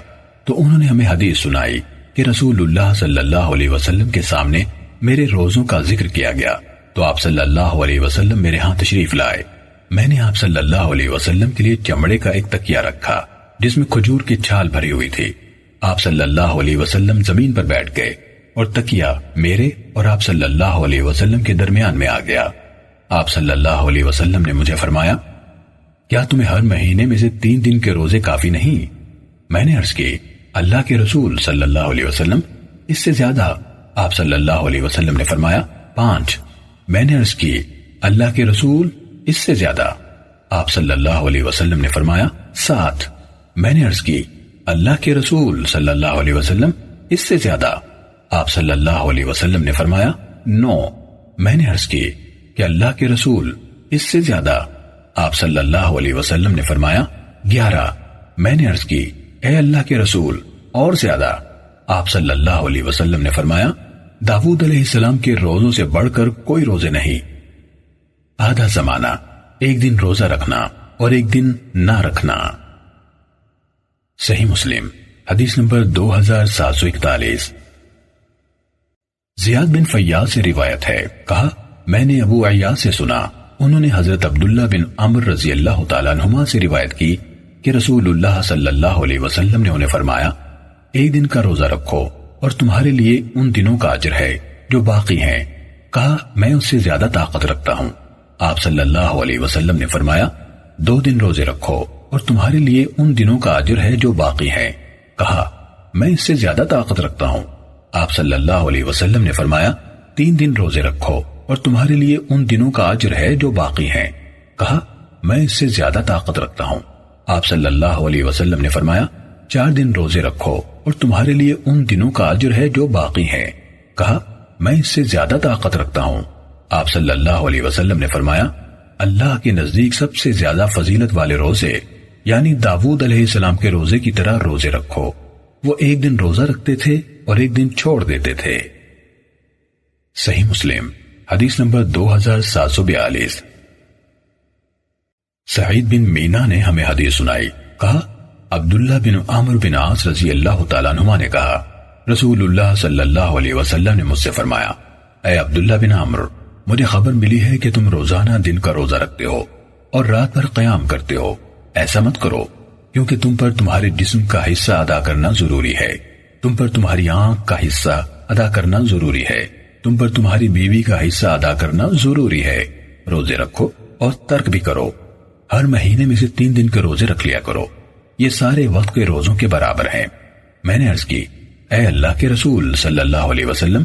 تو انہوں نے ہمیں حدیث سنائی کہ رسول اللہ صلی اللہ علیہ وسلم کے سامنے میرے روزوں کا ذکر کیا گیا تو آپ صلی اللہ علیہ وسلم میرے ہاں تشریف لائے۔ میں نے آپ صلی اللہ علیہ وسلم کے لیے چمڑے کا ایک تکیہ رکھا جس میں کھجور کی چھال بھری ہوئی تھی۔ آپ صلی اللہ علیہ وسلم زمین پر بیٹھ گئے اور تکیہ میرے اور آپ صلی اللہ علیہ وسلم کے درمیان میں آ گیا۔ آپ صلی اللہ علیہ وسلم نے مجھے فرمایا، کیا تمہیں ہر مہینے میں سے 3 دن کے روزے کافی نہیں؟ میں نے عرض کی، اللہ کے رسول صلی اللہ علیہ وسلم اس سے زیادہ؟ آپ صلی اللہ علیہ وسلم نے فرمایا 5۔ میں نے عرض کی، اللہ کے رسول اس سے زیادہ؟ آپ صلی اللہ علیہ وسلم نے فرمایا 7۔ میں نے عرض کی، اللہ کے رسول صلی اللہ علیہ وسلم اس سے زیادہ؟ آپ صلی اللہ علیہ وسلم نے فرمایا 9۔ میں نے عرض کی کہ اللہ کے رسول اس سے زیادہ؟ آپ صلی اللہ علیہ وسلم نے فرمایا 11۔ میں نے عرض کی، اے اللہ کے رسول اور زیادہ؟ آپ صلی اللہ علیہ وسلم نے فرمایا، داؤد علیہ السلام کے روزوں سے بڑھ کر کوئی روزے نہیں۔ آدھا زمانہ، ایک دن روزہ رکھنا اور ایک دن نہ رکھنا۔ صحیح مسلم حدیث نمبر 2741۔ زیاد بن فیاض سے روایت ہے، کہا میں نے ابو عیاض سے سنا، انہوں نے حضرت عبداللہ بن عمر رضی اللہ تعالیٰ عنہما سے روایت کی کہ رسول اللہ صلی اللہ علیہ وسلم نے انہیں فرمایا، ایک دن کا روزہ رکھو اور تمہارے لیے ان دنوں کا اجر ہے جو باقی ہیں۔ کہا میں اس سے زیادہ طاقت رکھتا ہوں۔ آپ صلی اللہ علیہ وسلم نے فرمایا 2 دن روزے رکھو اور تمہارے لیے ان دنوں کا اجر ہے جو باقی ہیں۔ کہا میں اس سے زیادہ طاقت رکھتا ہوں۔ آپ صلی اللہ علیہ وسلم نے فرمایا 3 دن روزے رکھو اور تمہارے لیے ان دنوں کا اجر ہے جو باقی ہیں۔ کہا میں اس سے زیادہ طاقت رکھتا ہوں۔ آپ صلی اللہ علیہ وسلم نے فرمایا 4 دن روزے رکھو اور تمہارے لیے ان دنوں کا اجر ہے جو باقی ہیں۔ کہا میں اس سے زیادہ طاقت رکھتا ہوں۔ آپ صلی اللہ علیہ وسلم نے فرمایا، اللہ کے نزدیک سب سے زیادہ فضیلت والے روزے یعنی داؤد علیہ السلام کے روزے کی طرح روزے رکھو۔ وہ ایک دن روزہ رکھتے تھے اور ایک دن چھوڑ دیتے تھے۔ صحیح مسلم حدیث نمبر 2742۔ سعید بن مینا نے ہمیں حدیث سنائی، کہا عبداللہ بن عامر بن عاص رضی اللہ تعالیٰ عنہما نے کہا، رسول اللہ صلی اللہ علیہ وسلم نے مجھ سے فرمایا، اے عبداللہ بن عامر، مجھے خبر ملی ہے کہ تم روزانہ دن کا روزہ رکھتے ہو اور رات بھر قیام کرتے ہو۔ ایسا مت کرو، کیونکہ تم پر تمہارے جسم کا حصہ ادا کرنا ضروری ہے، تم پر تمہاری آنکھ کا حصہ ادا کرنا ضروری ہے، تم پر تمہاری بیوی کا حصہ ادا کرنا ضروری ہے۔ روزے رکھو اور ترک بھی کرو۔ ہر مہینے میں سے 3 دن کے روزے رکھ لیا کرو، یہ سارے وقت کے روزوں کے برابر ہیں۔ میں نے عرض کی، اے اللہ کے رسول صلی اللہ علیہ وسلم،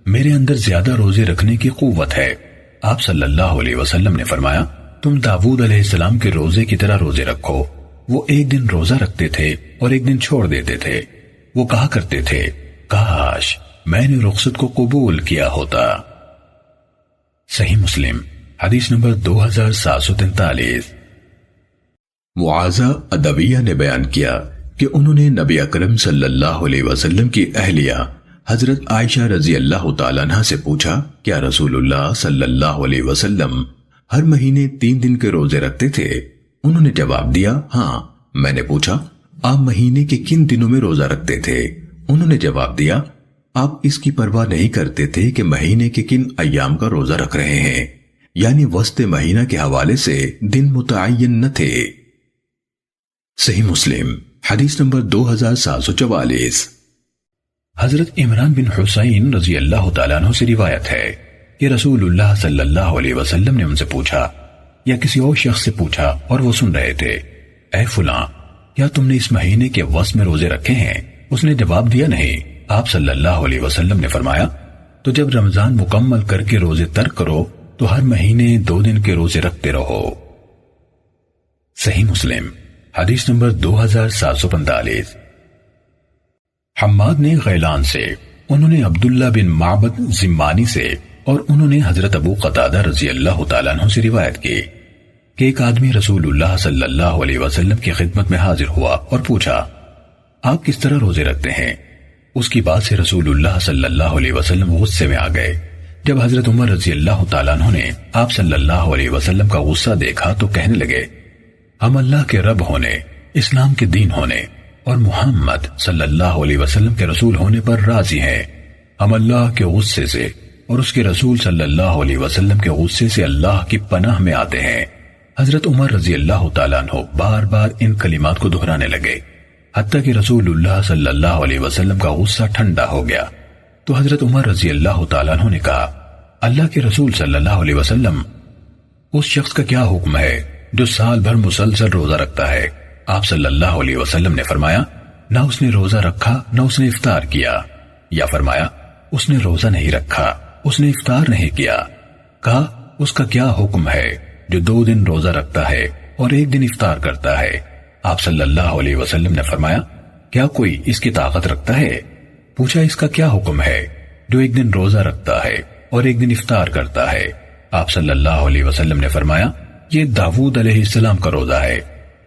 میرے اندر زیادہ روزے رکھنے کی قوت ہے۔ آپ صلی اللہ علیہ وسلم نے فرمایا، تم داؤد علیہ السلام کے روزے کی طرح روزے رکھو۔ وہ ایک دن روزہ رکھتے تھے اور ایک دن چھوڑ دیتے تھے۔ وہ کہا کرتے تھے، کاش میں نے رخصت کو قبول کیا ہوتا۔ صحیح مسلم حدیث نمبر 2743۔ معاذہ ادویہ نے بیان کیا کہ انہوں نے نبی اکرم صلی اللہ علیہ وسلم کی اہلیہ حضرت عائشہ رضی اللہ تعالیٰ عنہ سے پوچھا، کیا رسول اللہ صلی اللہ علیہ وسلم ہر مہینے 3 دن کے روزے رکھتے تھے؟ انہوں نے جواب دیا، ہاں۔ میں نے پوچھا، آپ مہینے کے کن دنوں میں روزہ رکھتے تھے؟ انہوں نے جواب دیا، آپ اس کی پرواہ نہیں کرتے تھے کہ مہینے کے کن ایام کا روزہ رکھ رہے ہیں، یعنی وسط مہینہ کے حوالے سے دن متعین نہ تھے۔ صحیح مسلم حدیث نمبر 2744۔ حضرت عمران بن حسین رضی اللہ تعالیٰ عنہ سے روایت ہے کہ رسول اللہ صلی اللہ علیہ وسلم نے ان سے پوچھا یا کسی اور شخص سے پوچھا اور وہ سن رہے تھے، اے فلاں، کیا تم نے اس مہینے کے وسط میں روزے رکھے ہیں؟ اس نے جواب دیا نہیں۔ آپ صلی اللہ علیہ وسلم نے فرمایا تو جب رمضان مکمل کر کے روزے ترک کرو تو ہر مہینے 2 دن کے روزے رکھتے رہو۔ صحیح مسلم حدیث نمبر 2745۔ حماد نے غیلان سے، انہوں نے عبداللہ بن معبد زمانی سے، اور انہوں نے حضرت ابو قتادہ رضی اللہ تعالیٰ عنہ سے روایت کی کہ ایک آدمی رسول اللہ صلی اللہ علیہ وسلم کی خدمت میں حاضر ہوا اور پوچھا، آپ کس طرح روزے رکھتے ہیں؟ اس کی بات سے رسول اللہ صلی اللہ علیہ وسلم غصے میں آ گئے۔ جب حضرت عمر رضی اللہ تعالیٰ عنہ نے آپ صلی اللہ علیہ وسلم کا غصہ دیکھا تو کہنے لگے، ہم اللہ کے رب ہونے، اسلام کے دین ہونے اور محمد صلی اللہ علیہ وسلم کے رسول ہونے پر راضی ہیں۔ ہم اللہ کے غصے سے اور اس کے رسول صلی اللہ علیہ وسلم کے غصے سے اللہ کی پناہ میں آتے ہیں۔ حضرت عمر رضی اللہ تعالیٰ عنہ بار بار ان کلمات کو دہرانے لگے، حتیٰ کہ رسول اللہ صلی اللہ علیہ وسلم کا غصہ ٹھنڈا ہو گیا۔ تو حضرت عمر رضی اللہ تعالیٰ عنہ نے کہا، اللہ کے رسول صلی اللہ علیہ وسلم، اس شخص کا کیا حکم ہے جو سال بھر مسلسل روزہ رکھتا ہے؟ آپ صلی اللہ علیہ وسلم نے فرمایا، نہ اس نے روزہ رکھا نہ اس نے افطار کیا، یا فرمایا اس نے روزہ نہیں رکھا، اس نے افطار نہیں کیا۔ کہا، اس کا کیا حکم ہے جو 2 دن روزہ رکھتا ہے اور 1 دن افطار کرتا ہے؟ آپ صلی اللہ علیہ وسلم نے فرمایا، کیا کوئی اس کی طاقت رکھتا ہے؟ پوچھا، اس کا کیا حکم ہے جو 1 دن روزہ رکھتا ہے اور 1 دن افطار کرتا ہے؟ آپ صلی اللہ علیہ وسلم نے فرمایا، یہ داؤد علیہ السلام کا روزہ ہے۔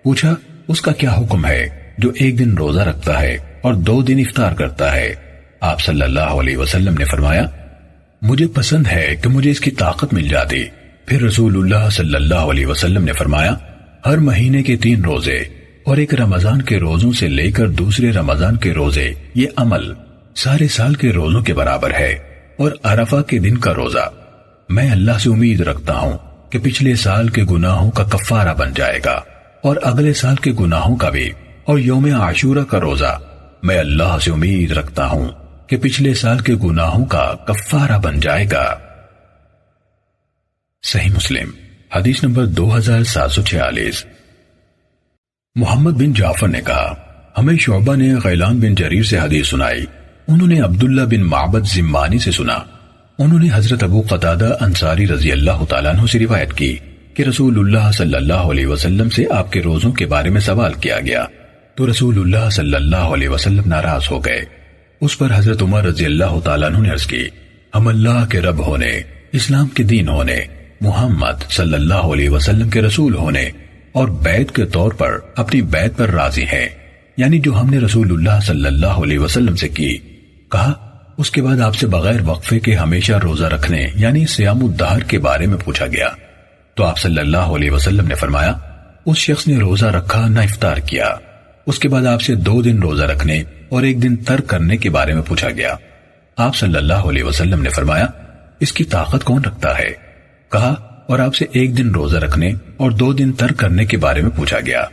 پوچھا، اس کا کیا حکم ہے جو 1 دن روزہ رکھتا ہے اور 2 دن افطار کرتا ہے؟ آپ صلی اللہ علیہ وسلم نے فرمایا، مجھے پسند ہے کہ مجھے اس کی طاقت مل جاتی۔ پھر رسول اللہ صلی اللہ علیہ وسلم نے فرمایا، ہر مہینے کے 3 روزے اور 1 رمضان کے روزوں سے لے کر دوسرے رمضان کے روزے، یہ عمل سارے سال کے روزوں کے برابر ہے، اور عرفہ کے دن کا روزہ میں اللہ سے امید رکھتا ہوں کہ پچھلے سال کے گناہوں کا کفارہ بن جائے گا اور اگلے سال کے گناہوں کا بھی، اور یوم عاشورہ کا روزہ میں اللہ سے امید رکھتا ہوں کہ پچھلے سال کے گناہوں کا کفارہ بن جائے گا۔ صحیح مسلم حدیث نمبر 2746۔ محمد بن جعفر نے کہا، ہمیں شعبہ نے غیلان بن جریر سے حدیث سنائی، انہوں نے عبداللہ بن معبد زمانی سے سنا، انہوں نے حضرت ابو قتادہ انصاری رضی اللہ تعالیٰ عنہ سے روایت کی کہ رسول اللہ صلی اللہ علیہ وسلم سے آپ کے روزوں کے بارے میں سوال کیا گیا تو رسول اللہ صلی اللہ علیہ وسلم ناراض ہو گئے۔ اس پر حضرت عمر رضی اللہ تعالیٰ عنہ نے عرض کی، ہم اللہ کے رب ہونے، اسلام کے دین ہونے، محمد صلی اللہ علیہ وسلم کے رسول ہونے اور بیعت کے طور پر اپنی بیعت پر راضی ہیں، یعنی جو ہم نے رسول اللہ صلی اللہ علیہ وسلم سے کی۔ کہا، اس کے بعد آپ سے بغیر وقفے کے ہمیشہ روزہ رکھنے یعنی صیام الدہر کے بارے میں پوچھا گیا تو آپ صلی اللہ علیہ وسلم نے فرمایا، اس شخص نے روزہ رکھا نہ افطار کیا۔ اس کے بعد آپ سے 2 دن روزہ رکھنے اور 1 دن ترک کرنے کے بارے میں پوچھا گیا۔ آپ صلی اللہ علیہ وسلم نے فرمایا، اس کی طاقت کون رکھتا ہے؟ کہا، اور آپ سے 1 دن روزہ رکھنے اور 2 دن ترک کرنے کے بارے میں پوچھا گیا۔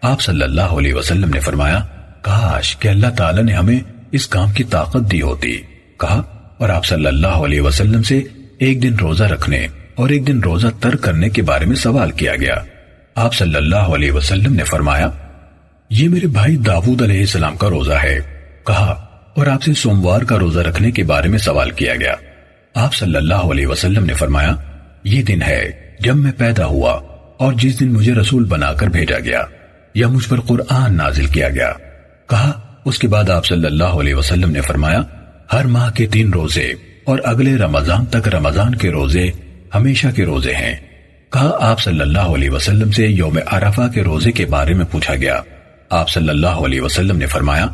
آپ صلی اللہ علیہ وسلم نے فرمایا، کاش کہ اللہ تعالیٰ نے ہمیں اس کام کی طاقت دی ہوتی۔ کہا، اور آپ صلی اللہ علیہ وسلم سے 1 دن روزہ رکھنے اور 1 دن روزہ ترک کرنے کے بارے میں سوال کیا گیا۔ آپ صلی اللہ علیہ وسلم نے فرمایا، یہ میرے بھائی داؤد علیہ السلام کا روزہ ہے۔ کہا، اور آپ سے سوموار کا روزہ رکھنے کے بارے میں سوال کیا گیا۔ آپ صلی اللہ علیہ وسلم نے فرمایا، یہ دن ہے جب میں پیدا ہوا اور جس دن مجھے رسول بنا کر بھیجا گیا یا مجھ پر قرآن نازل کیا گیا۔ کہا، اس کے بعد آپ صلی اللہ علیہ وسلم نے فرمایا، ہر ماہ کے 3 روزے اور اگلے رمضان تک رمضان کے روزے ہمیشہ کے روزے ہیں۔ کہا، آپ صلی اللہ علیہ وسلم سے یوم عرفہ کے روزے کے بارے میں پوچھا گیا۔ آپ صلی اللہ علیہ وسلم نے فرمایا،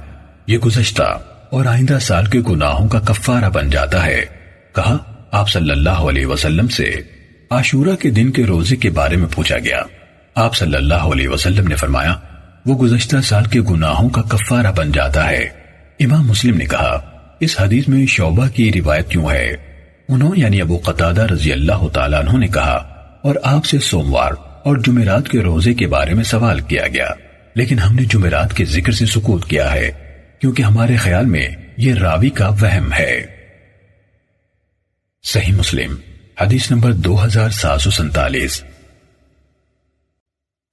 یہ گزشتہ اور آئندہ سال کے گناہوں کا کفارہ بن جاتا ہے۔ کہا، آپ صلی اللہ علیہ وسلم سے عاشورہ کے دن کے روزے کے بارے میں پوچھا گیا۔ آپ صلی اللہ علیہ وسلم نے فرمایا، وہ گزشتہ سال کے گناہوں کا کفارہ بن جاتا ہے۔ امام مسلم نے کہا، اس حدیث میں شعبہ کی روایت کیوں ہے؟ انہوں یعنی ابو قتادہ رضی اللہ تعالیٰ عنہ نے کہا، اور آپ سے سوموار اور جمعرات کے روزے کے بارے میں سوال کیا گیا، لیکن ہم نے جمعرات کے ذکر سے سکوت کیا ہے کیونکہ ہمارے خیال میں یہ راوی کا وہم ہے۔ صحیح مسلم حدیث نمبر 2747۔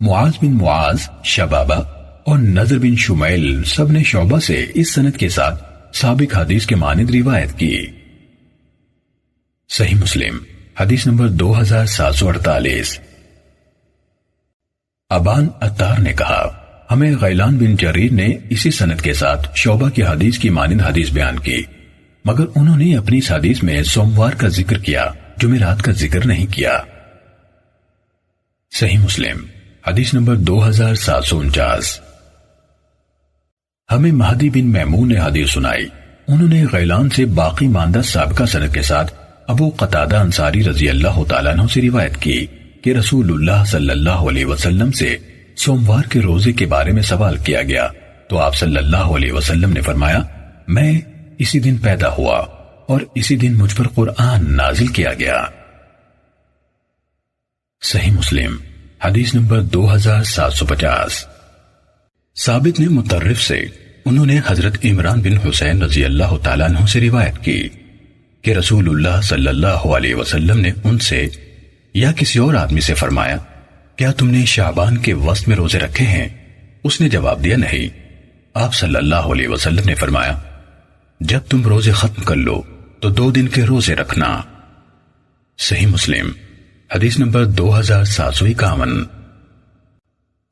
معاذ بن معاذ، شبابہ اور نضر بن شمیل سب نے شعبہ سے اس سند کے ساتھ سابق حدیث کے مانند روایت کی۔ صحیح مسلم حدیث نمبر 2748۔ ابان عطار نے کہا ہمیں غیلان بن جریر نے اسی سند کے ساتھ شعبہ کی حدیث کی مانند حدیث بیان کی، مگر انہوں نے اپنی اس حدیث میں سوموار کا ذکر کیا، جمعرات کا ذکر نہیں کیا۔ صحیح مسلم حدیث نمبر 2749۔ ہمیں مہدی بن میمون نے حدیث سنائی، انہوں نے غیلان سے باقی ماندہ سابقہ سند کے ساتھ ابو قتادہ انصاری رضی اللہ تعالیٰ عنہ سے روایت کی کہ رسول اللہ صلی اللہ علیہ وسلم سے سوموار کے روزے کے بارے میں سوال کیا گیا تو آپ صلی اللہ علیہ وسلم نے فرمایا میں اسی دن پیدا ہوا اور اسی دن مجھ پر قرآن نازل کیا گیا۔ صحیح مسلم حدیث نمبر 2750۔ ثابت نے مطرف سے، انہوں نے حضرت عمران بن حسین رضی اللہ تعالیٰ عنہ سے روایت کی کہ رسول اللہ صلی اللہ علیہ وسلم نے ان سے یا کسی اور آدمی سے فرمایا کیا تم نے شعبان کے وسط میں روزے رکھے ہیں؟ اس نے جواب دیا نہیں۔ آپ صلی اللہ علیہ وسلم نے فرمایا جب تم روزے ختم کر لو تو 2 دن کے روزے رکھنا۔ صحیح مسلم حدیث نمبر 2751۔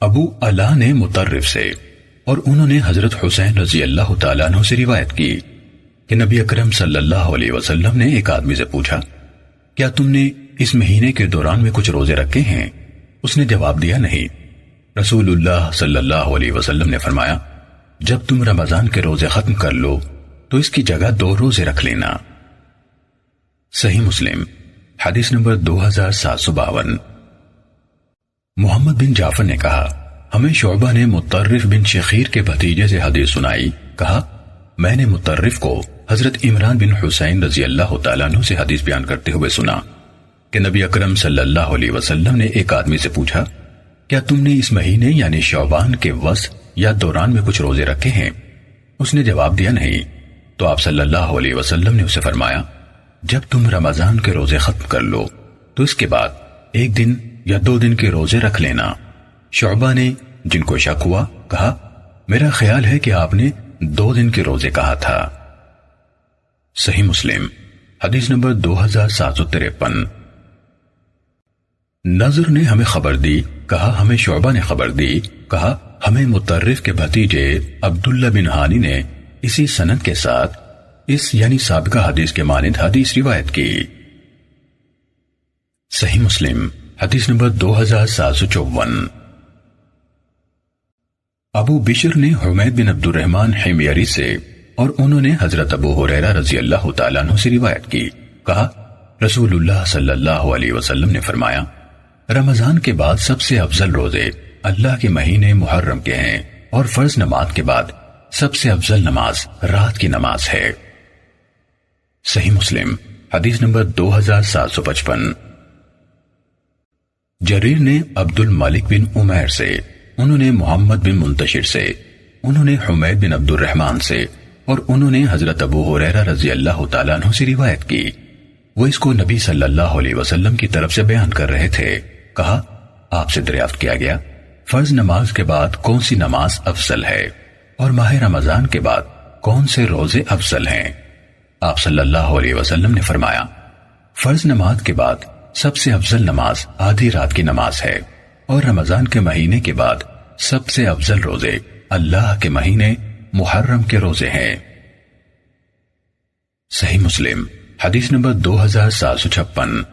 ابو علا نے مطرف سے اور انہوں نے حضرت حسین رضی اللہ تعالیٰ عنہ سے روایت کی کہ نبی اکرم صلی اللہ علیہ وسلم نے ایک آدمی سے پوچھا کیا تم نے اس مہینے کے دوران میں کچھ روزے رکھے ہیں؟ اس نے جواب دیا نہیں۔ رسول اللہ صلی اللہ علیہ وسلم نے فرمایا جب تم رمضان کے روزے ختم کر لو تو اس کی جگہ 2 روزے رکھ لینا۔ صحیح مسلم حدیث نمبر 2752۔ محمد بن جعفر نے کہا ہمیں شعبہ نے مطرف بن شخیر کے بھتیجے سے حدیث سنائی، کہا میں نے مطرف کو حضرت عمران بن حسین رضی اللہ تعالیٰ عنہ سے حدیث بیان کرتے ہوئے سنا کہ نبی اکرم صلی اللہ علیہ وسلم نے ایک آدمی سے پوچھا کیا تم نے اس مہینے یعنی شعبان کے وسط یا دوران میں کچھ روزے رکھے ہیں؟ اس نے جواب دیا نہیں، تو آپ صلی اللہ علیہ وسلم نے اسے فرمایا جب تم رمضان کے روزے ختم کر لو تو اس کے بعد 1 دن یا 2 دن کے روزے رکھ لینا۔ شعبہ نے، جن کو شک ہوا، کہا میرا خیال ہے کہ آپ نے 2 دن کے روزے کہا تھا۔ صحیح مسلم حدیث نمبر 2753۔ نظر نے ہمیں خبر دی، کہا ہمیں شعبہ نے خبر دی، کہا ہمیں مطرف کے بھتیجے عبداللہ بن ہانی نے اسی سند کے ساتھ اس یعنی سابقہ حدیث کے مانند حدیث روایت کی۔ صحیح مسلم حدیث نمبر 2754۔ ابو بشر نے حمید بن عبد الرحمن حمیری سے اور انہوں نے حضرت ابو ہریرہ رضی اللہ تعالیٰ عنہ سے روایت کی، کہا رسول اللہ صلی اللہ علیہ وسلم نے فرمایا رمضان کے بعد سب سے افضل روزے اللہ کے مہینے محرم کے ہیں اور فرض نماز کے بعد سب سے افضل نماز رات کی نماز ہے۔ صحیح مسلم حدیث نمبر 2755۔ جریر نے عبد الملک بن عمیر سے، انہوں نے محمد بن منتشر سے، انہوں نے حمید بن عبد الرحمن سے اور انہوں نے حضرت ابو ہریرہ رضی اللہ تعالیٰ عنہ سے روایت کی، وہ اس کو نبی صلی اللہ علیہ وسلم کی طرف سے بیان کر رہے تھے۔ کہا آپ سے دریافت کیا گیا فرض نماز کے بعد کون سی نماز افضل ہے اور ماہ رمضان کے بعد کون سے روزے افضل ہیں؟ آپ صلی اللہ علیہ وسلم نے فرمایا فرض نماز کے بعد سب سے افضل نماز آدھی رات کی نماز ہے اور رمضان کے مہینے کے بعد سب سے افضل روزے اللہ کے مہینے محرم کے روزے ہیں۔ صحیح مسلم حدیث نمبر 2756۔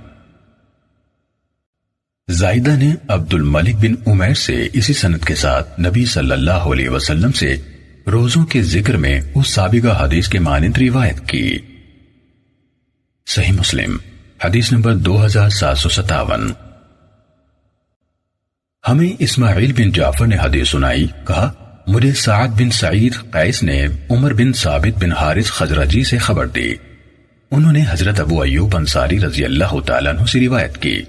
زائدہ نے عبد الملک بن عمیر سے اسی سند کے ساتھ نبی صلی اللہ علیہ وسلم سے روزوں کے ذکر میں اس سابقہ حدیث کے مانند روایت کی۔ صحیح مسلم حدیث نمبر 2757۔ ہمیں اسماعیل بن جعفر نے حدیث سنائی، کہا مجھے سعد بن سعید قیس نے عمر بن ثابت بن حارث خزرجی سے خبر دی، انہوں نے حضرت ابو ایوب انصاری رضی اللہ تعالیٰ عنہ سے روایت کی،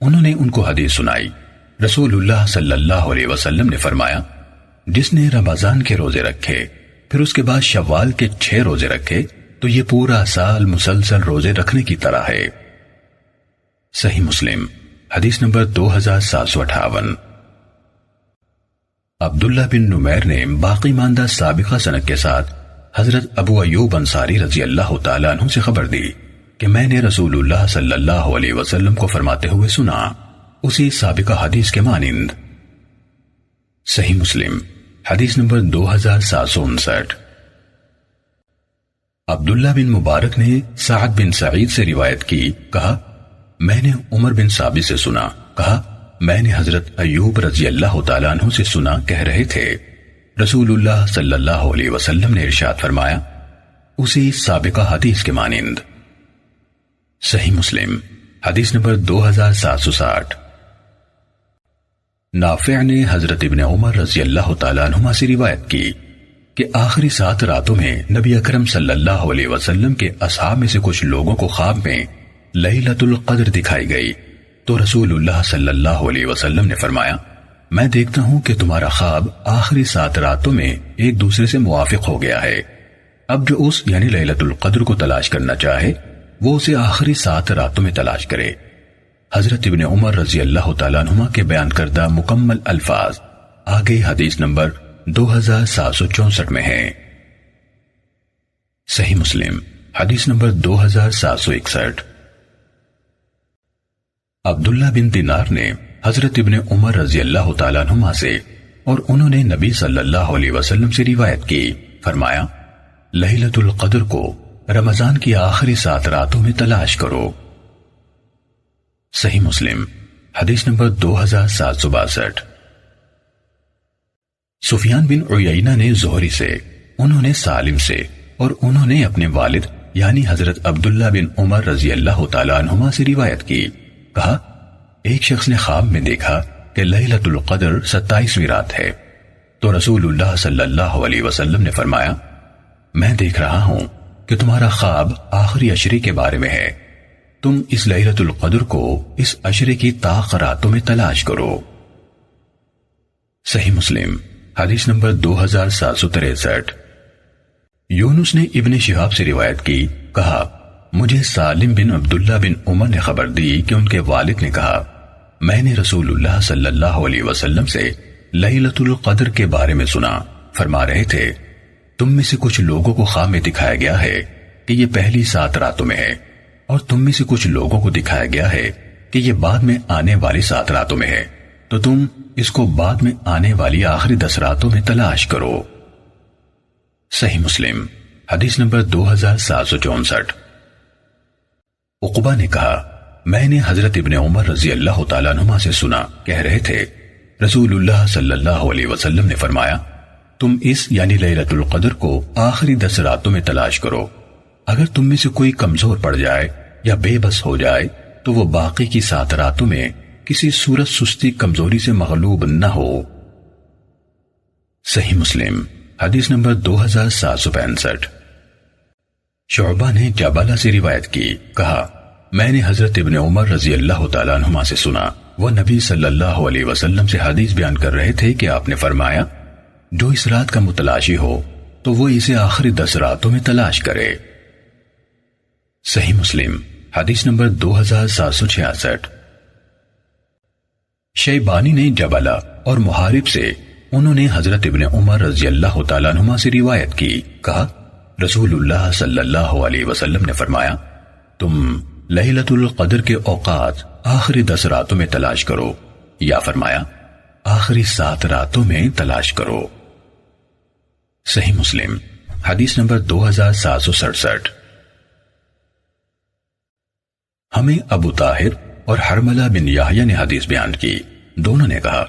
انہوں نے ان کو حدیث سنائی، رسول اللہ صلی اللہ علیہ وسلم نے فرمایا جس نے رمضان کے روزے رکھے پھر اس کے بعد شوال کے 6 روزے رکھے تو یہ پورا سال مسلسل روزے رکھنے کی طرح ہے۔ صحیح مسلم حدیث نمبر 2758۔ عبداللہ بن نمیر نے باقی ماندہ سابقہ سند کے ساتھ حضرت ابو ایوب انصاری رضی اللہ تعالیٰ عنہ سے خبر دی کہ میں نے رسول اللہ صلی اللہ علیہ وسلم کو فرماتے ہوئے سنا، اسی سابقہ حدیث کے مانند۔ صحیح مسلم حدیث نمبر 2759۔ عبداللہ بن مبارک نے سعد بن سعید سے روایت کی، کہا میں نے عمر بن ثابت سے سنا، کہا میں نے حضرت ایوب رضی اللہ تعالیٰ عنہ سے سنا، کہہ رہے تھے رسول اللہ صلی اللہ علیہ وسلم نے ارشاد فرمایا، اسی سابقہ حدیث کے مانند۔ صحیح مسلم حدیث نمبر 2760۔ نافع نے حضرت ابن عمر رضی اللہ تعالیٰ عنہما سے روایت کی کہ آخری 7 راتوں میں نبی اکرم صلی اللہ علیہ وسلم کے اصحاب میں سے کچھ لوگوں کو خواب میں لیلۃ القدر دکھائی گئی، تو رسول اللہ صلی اللہ علیہ وسلم نے فرمایا، میں دیکھتا ہوں کہ تمہارا خواب آخری 7 راتوں میں ایک دوسرے سے موافق ہو گیا ہے، اب جو اس یعنی لیلۃ القدر کو تلاش کرنا چاہے وہ اسے آخری 7 راتوں میں تلاش کرے۔ حضرت ابن عمر رضی اللہ تعالیٰ عنہما کے بیان کردہ مکمل الفاظ آگے حدیث نمبر 2764 میں ہیں۔ صحیح مسلم حدیث نمبر 2761۔ عبداللہ بن دینار نے حضرت ابن عمر رضی اللہ تعالیٰ عنہما سے اور انہوں نے نبی صلی اللہ علیہ وسلم سے روایت کی، فرمایا لیلۃ القدر کو رمضان کی آخری 7 راتوں میں تلاش کرو۔ صحیح مسلم حدیث نمبر 2762۔ سفیان بن عیینہ نے زہری سے، انہوں نے سالم سے اور انہوں نے اپنے والد یعنی حضرت عبداللہ بن عمر رضی اللہ تعالیٰ عنہما سے روایت کی، کہا ایک شخص نے خواب میں دیکھا کہ لیلۃ القدر 27ویں رات ہے، تو رسول اللہ صلی اللہ علیہ وسلم نے فرمایا، میں دیکھ رہا ہوں کہ تمہارا خواب آخری عشرے کے بارے میں ہے، تم اس لیلۃ القدر کو اس عشرے کی طاق راتوں میں تلاش کرو۔ صحیح مسلم حدیث نمبر 2763۔ یونس نے ابن شہاب سے روایت کی، کہا مجھے سالم بن عبداللہ بن عمر نے خبر دی کہ ان کے والد نے کہا، میں نے رسول اللہ صلی اللہ علیہ وسلم سے لیلۃ القدر کے بارے میں سنا، فرما رہے تھے تم میں سے کچھ لوگوں کو خواب میں دکھایا گیا ہے کہ یہ پہلی 7 راتوں میں ہے، اور تم میں سے کچھ لوگوں کو دکھایا گیا ہے کہ یہ بعد میں آنے والی 7 راتوں میں ہے، تو تم اس کو بعد میں آنے والی آخری 10 راتوں میں تلاش کرو۔ صحیح مسلم حدیث نمبر 2764۔ عقبہ نے کہا میں نے حضرت ابن عمر رضی اللہ تعالیٰ عنہما سے سنا، کہہ رہے تھے رسول اللہ صلی اللہ علیہ وسلم نے فرمایا، تم اس یعنی لیلۃ القدر کو آخری 10 راتوں میں تلاش کرو، اگر تم میں سے کوئی کمزور پڑ جائے یا بے بس ہو جائے تو وہ باقی کی 7 راتوں میں کسی صورت سستی کمزوری سے مغلوب نہ ہو۔ صحیح مسلم حدیث نمبر 2765۔ شعبہ نے جبالہ سے روایت کی، کہا میں نے حضرت ابن عمر رضی اللہ تعالیٰ عنہما سے سنا، وہ نبی صلی اللہ علیہ وسلم سے حدیث بیان کر رہے تھے کہ آپ نے فرمایا، جو اس رات کا متلاشی ہو تو وہ اسے آخری 10 راتوں میں تلاش کرے۔ صحیح مسلم حدیث نمبر 2766۔ شیبانی نے جبلہ اور محارب سے، انہوں نے حضرت ابن عمر رضی اللہ تعالیٰ عنہما سے روایت کی، کہا رسول اللہ صلی اللہ علیہ وسلم نے فرمایا، تم لیلۃ القدر کے اوقات آخری 10 راتوں میں تلاش کرو، یا فرمایا آخری 7 راتوں میں تلاش کرو۔ صحیح مسلم حدیث نمبر 2767۔ ہمیں ابو طاہر اور حرملہ بن یحییٰ نے حدیث بیان کی، دونوں نے کہا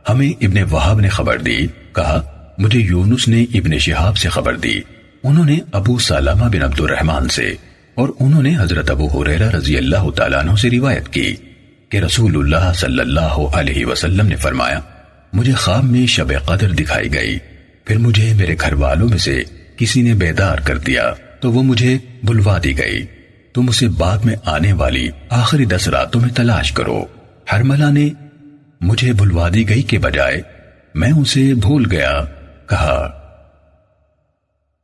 ہمیں ابن وہاب نے خبر دی، کہا مجھے یونس نے ابن شہاب سے خبر دی، انہوں نے ابو سلمہ بن عبد الرحمن سے اور انہوں نے حضرت ابو ہریرہ رضی اللہ تعالیٰ عنہ سے روایت کی کہ رسول اللہ صلی اللہ علیہ وسلم نے فرمایا، مجھے خواب میں شب قدر دکھائی گئی، پھر مجھے میرے گھر والوں میں سے کسی نے بیدار کر دیا تو وہ مجھے بلوا دی گئی، تم اسے بعد میں آنے والی آخری 10 راتوں میں تلاش کرو۔ حرملہ نے مجھے بلوا دی گئی کے بجائے میں اسے بھول گیا کہا۔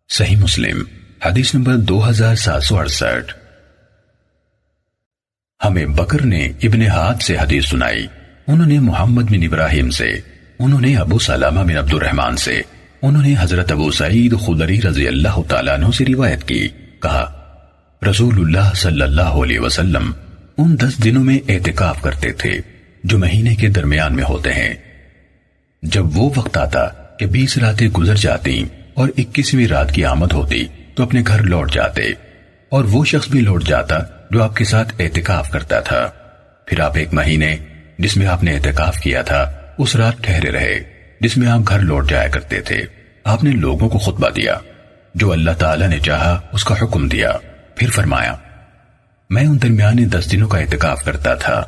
صحیح مسلم حدیث نمبر 2768۔ ہمیں بکر نے ابن ہاد سے حدیث سنائی، انہوں نے محمد بن ابراہیم سے، انہوں نے ابو سلمہ بن عبد الرحمن سے، انہوں نے حضرت ابو سعید خدری رضی اللہ تعالیٰ عنہ سے روایت کی، کہا رسول اللہ صلی اللہ علیہ وسلم ان 10 دنوں میں اعتکاف کرتے تھے جو مہینے کے درمیان میں ہوتے ہیں۔ جب وہ وقت آتا کہ 20 راتیں گزر جاتی اور 21ویں رات کی آمد ہوتی تو اپنے گھر لوٹ جاتے، اور وہ شخص بھی لوٹ جاتا جو آپ کے ساتھ اعتکاف کرتا تھا۔ پھر آپ 1 مہینے جس میں آپ نے اعتکاف کیا تھا اس رات ٹھہرے رہے جس میں آپ گھر لوٹ جایا کرتے تھے۔ آپ نے لوگوں کو خطبہ دیا، جو اللہ تعالیٰ نے چاہا اس کا حکم دیا، پھر فرمایا میں ان درمیانے 10 دنوں کا اعتکاف کرتا تھا،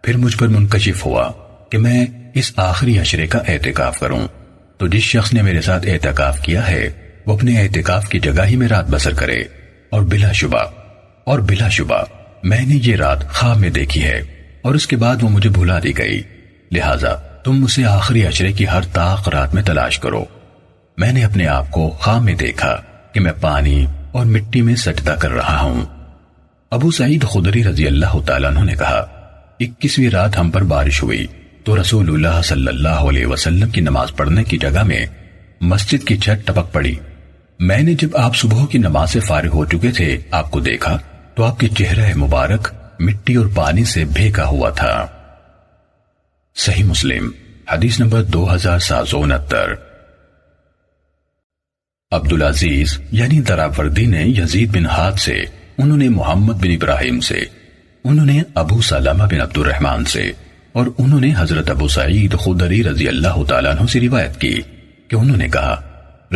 پھر مجھ پر منکشف ہوا کہ میں اس آخری عشرے کا اعتکاف کروں، تو جس شخص نے میرے ساتھ اعتکاف کیا ہے وہ اپنے اعتکاف کی جگہ ہی میں رات بسر کرے، اور بلا شبہ میں نے یہ رات خواب میں دیکھی ہے اور اس کے بعد وہ مجھے بھلا دی گئی، لہٰذا تم اسے آخری عشرے کی ہر طاق رات میں تلاش کرو۔ میں نے اپنے آپ کو خواب میں دیکھا کہ میں پانی اور مٹی میں سجدہ کر رہا ہوں۔ ابو سعید خدری رضی اللہ تعالیٰ عنہ نے کہا 21ویں رات ہم پر بارش ہوئی تو رسول اللہ صلی اللہ علیہ وسلم کی نماز پڑھنے کی جگہ میں مسجد کی چھت ٹپک پڑی۔ میں نے جب آپ صبح کی نماز سے فارغ ہو چکے تھے آپ کو دیکھا تو آپ کے چہرہ مبارک مٹی اور پانی سے بھیگا ہوا تھا۔ صحیح مسلم حدیث نمبر 2769۔ عبدالعزیز یعنی دراوردی نے یزید بن ہاد سے، انہوں نے محمد بن ابراہیم سے، انہوں نے ابو سلمہ بن عبد الرحمن سے، اور انہوں نے حضرت ابو سعید خدری رضی اللہ تعالیٰ عنہ سے روایت کی کہ انہوں نے کہا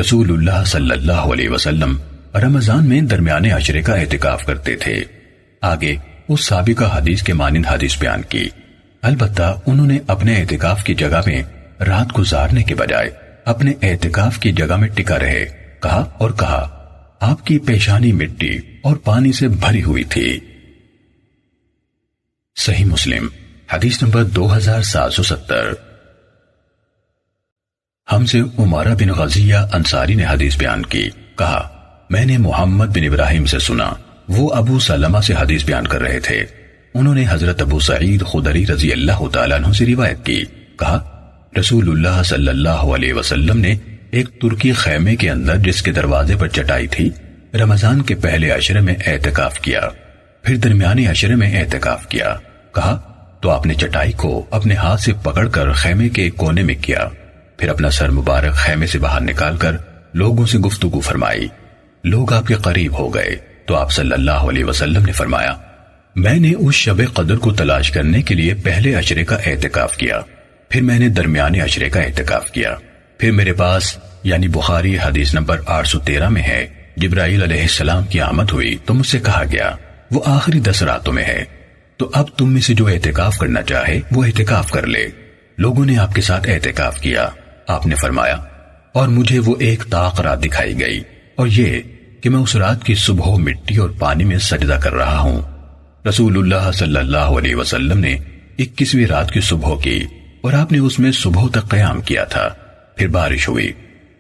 رسول اللہ صلی اللہ علیہ وسلم رمضان میں درمیانے عشرے کا اعتکاف کرتے تھے۔ آگے اس سابقہ حدیث کے مانند حدیث بیان کی، البتہ انہوں نے اپنے اعتکاف کی جگہ میں رات گزارنے کے بجائے اپنے اعتکاف کی جگہ میں ٹکا رہے، کہا آپ کی پیشانی مٹی اور پانی سے بھری ہوئی تھی۔ صحیح مسلم حدیث نمبر 2770۔ ہم سے عمارہ بن غزیہ انصاری نے حدیث بیان کی، کہا میں نے محمد بن ابراہیم سے سنا، وہ ابو سلمہ سے حدیث بیان کر رہے تھے، انہوں نے حضرت ابو سعید خدری رضی اللہ تعالیٰ عنہ سے روایت کی، کہا رسول اللہ صلی اللہ علیہ وسلم نے ایک ترکی خیمے کے اندر جس کے دروازے پر چٹائی تھی رمضان کے پہلے عشرے میں اعتکاف کیا، پھر درمیانی عشرے میں اعتکاف کیا، کہا تو آپ نے چٹائی کو اپنے ہاتھ سے پکڑ کر خیمے کے ایک کونے میں کیا، پھر اپنا سر مبارک خیمے سے باہر نکال کر لوگوں سے گفتگو فرمائی، لوگ آپ کے قریب ہو گئے تو آپ صلی اللہ علیہ وسلم نے فرمایا میں نے اس شب قدر کو تلاش کرنے کے لیے پہلے عشرے کا اعتکاف کیا، پھر میں نے درمیانے عشرے کا اعتکاف کیا، پھر میرے پاس یعنی بخاری حدیث نمبر 813 میں ہے جبرائیل علیہ السلام کی آمد ہوئی تو مجھ سے کہا گیا وہ آخری 10 راتوں میں ہے، تو اب تم میں سے جو اعتکاف کرنا چاہے وہ اعتکاف کر لے۔ لوگوں نے آپ کے ساتھ اعتکاف کیا، آپ نے فرمایا اور مجھے وہ ایک طاق رات دکھائی گئی، اور یہ کہ میں اس رات کی صبح مٹی اور پانی میں سجدہ کر رہا ہوں۔ رسول اللہ صلی اللہ علیہ وسلم نے 21ویں رات کی صبح کی اور آپ نے اس میں صبح تک قیام کیا تھا، پھر بارش ہوئی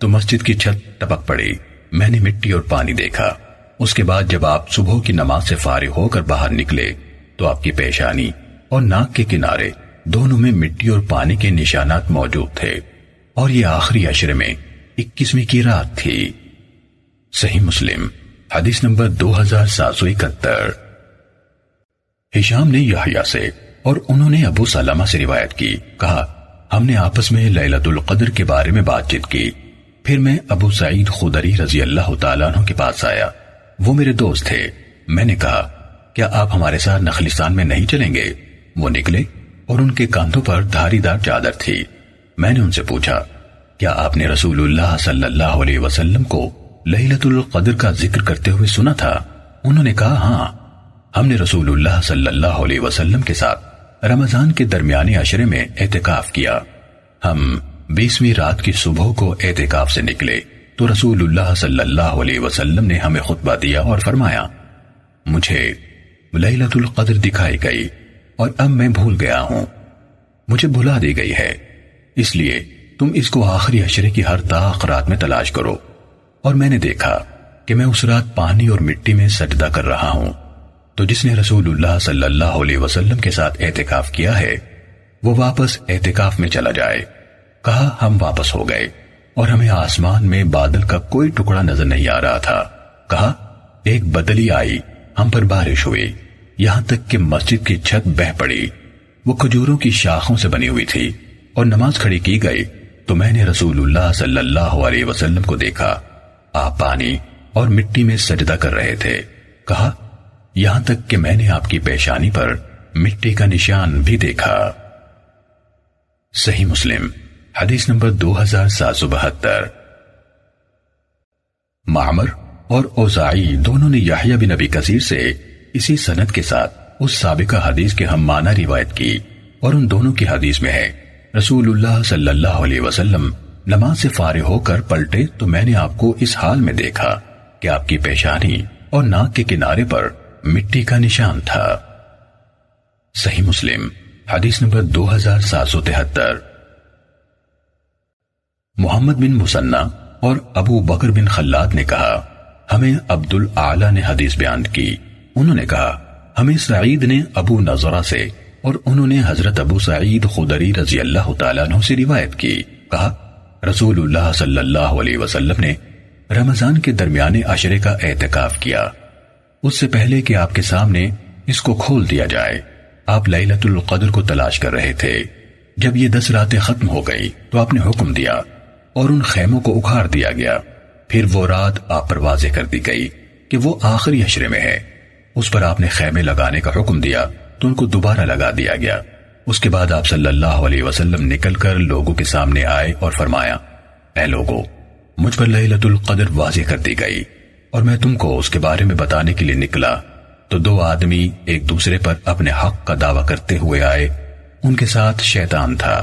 تو مسجد کی چھت ٹپک پڑی، میں نے مٹی اور پانی دیکھا۔ اس کے بعد جب آپ صبح کی نماز سے فارغ ہو کر باہر نکلے تو آپ کی پیشانی اور ناک کے کنارے دونوں میں مٹی اور پانی کے نشانات موجود تھے، اور یہ آخری عشرے میں 21ویں کی رات تھی۔ صحیح مسلم حدیث نمبر 2771۔ ہشام نے یحییٰ سے اور انہوں نے ابو سلمہ سے روایت کی، کہا ہم نے آپس میں لیلۃ القدر کے بارے میں بات چیت کی، پھر میں ابو سعید خدری رضی اللہ تعالیٰ عنہ کے پاس آیا، وہ میرے دوست تھے، میں نے کہا کیا آپ ہمارے ساتھ نخلستان میں نہیں چلیں گے؟ وہ نکلے اور ان کے کاندھوں پر دھاری دار چادر تھی۔ میں نے ان سے پوچھا کیا آپ نے رسول اللہ صلی اللہ علیہ وسلم کو لیلۃ القدر کا ذکر کرتے ہوئے سنا تھا؟ انہوں نے کہا ہاں، ہم نے رسول اللہ صلی اللہ علیہ وسلم کے ساتھ رمضان کے درمیانی عشرے میں اعتکاف کیا، ہم 20ویں رات کی صبح کو اعتکاف سے نکلے تو رسول اللہ صلی اللہ علیہ وسلم نے ہمیں خطبہ دیا اور فرمایا مجھے لیلۃ القدر دکھائی گئی اور اب میں بھول گیا ہوں، مجھے بھلا دی گئی ہے، اس لیے تم اس کو آخری عشرے کی ہر طاق رات میں تلاش کرو۔ اور میں نے دیکھا کہ میں اس رات پانی اور مٹی میں سجدہ کر رہا ہوں، تو جس نے رسول اللہ صلی اللہ علیہ وسلم کے ساتھ اعتکاف کیا ہے وہ واپس اعتکاف میں چلا جائے۔ کہا ہم واپس ہو گئے اور ہمیں آسمان میں بادل کا کوئی ٹکڑا نظر نہیں آ رہا تھا۔ کہا ایک بدلی آئی، ہم پر بارش ہوئی، یہاں تک کہ مسجد کی چھت بہہ پڑی۔ وہ کھجوروں کی شاخوں سے بنی ہوئی تھی اور نماز کھڑی کی گئی تو میں نے رسول اللہ صلی اللہ علیہ وسلم کو دیکھا، آپ پانی اور مٹی میں سجدہ کر رہے تھے۔ کہا یہاں تک کہ میں نے آپ کی پیشانی پر مٹی کا نشان بھی دیکھا۔ صحیح مسلم حدیث نمبر 2772۔ معمر اور اوزاعی دونوں نے یحییٰ بن ابی کثیر سے اسی سند کے ساتھ اس سابقہ حدیث کے ہم معنی روایت کی، اور ان دونوں کی حدیث میں ہے رسول اللہ صلی اللہ علیہ وسلم نماز سے فارغ ہو کر پلٹے تو میں نے آپ کو اس حال میں دیکھا کہ آپ کی پیشانی اور ناک کے کنارے پر مٹی کا نشان تھا۔ صحیح مسلم حدیث نمبر 2773۔ محمد بن مسنہ اور ابو بکر بن خلاد نے کہا ہمیں عبد الاعلی نے حدیث بیان کی، انہوں نے کہا ہمیں سعید نے ابو نضرہ سے اور انہوں نے حضرت ابو سعید خدری رضی اللہ تعالیٰ عنہ سے روایت کی۔ کہا رسول اللہ صلی اللہ علیہ وسلم نے رمضان کے درمیانے عشرے کا اعتکاف کیا، اس سے پہلے کہ آپ کے سامنے اس کو کھول دیا جائے آپ لیلۃ القدر کو تلاش کر رہے تھے۔ جب یہ 10 راتیں ختم ہو گئی تو آپ نے حکم دیا اور ان خیموں کو اکھاڑ دیا گیا، پھر وہ رات آپ پر واضح کر دی گئی کہ وہ آخری عشرے میں ہے۔ اس پر آپ نے خیمے لگانے کا حکم دیا تو ان کو دوبارہ لگا دیا گیا۔ اس کے بعد آپ صلی اللہ علیہ وسلم نکل کر لوگوں کے سامنے آئے اور فرمایا اے لوگو، مجھ پر لیلۃ القدر واضح کر دی گئی اور میں تم کو اس کے بارے میں بتانے کے لیے نکلا تو 2 آدمی ایک دوسرے پر اپنے حق کا دعویٰ کرتے ہوئے آئے، ان کے ساتھ شیطان تھا،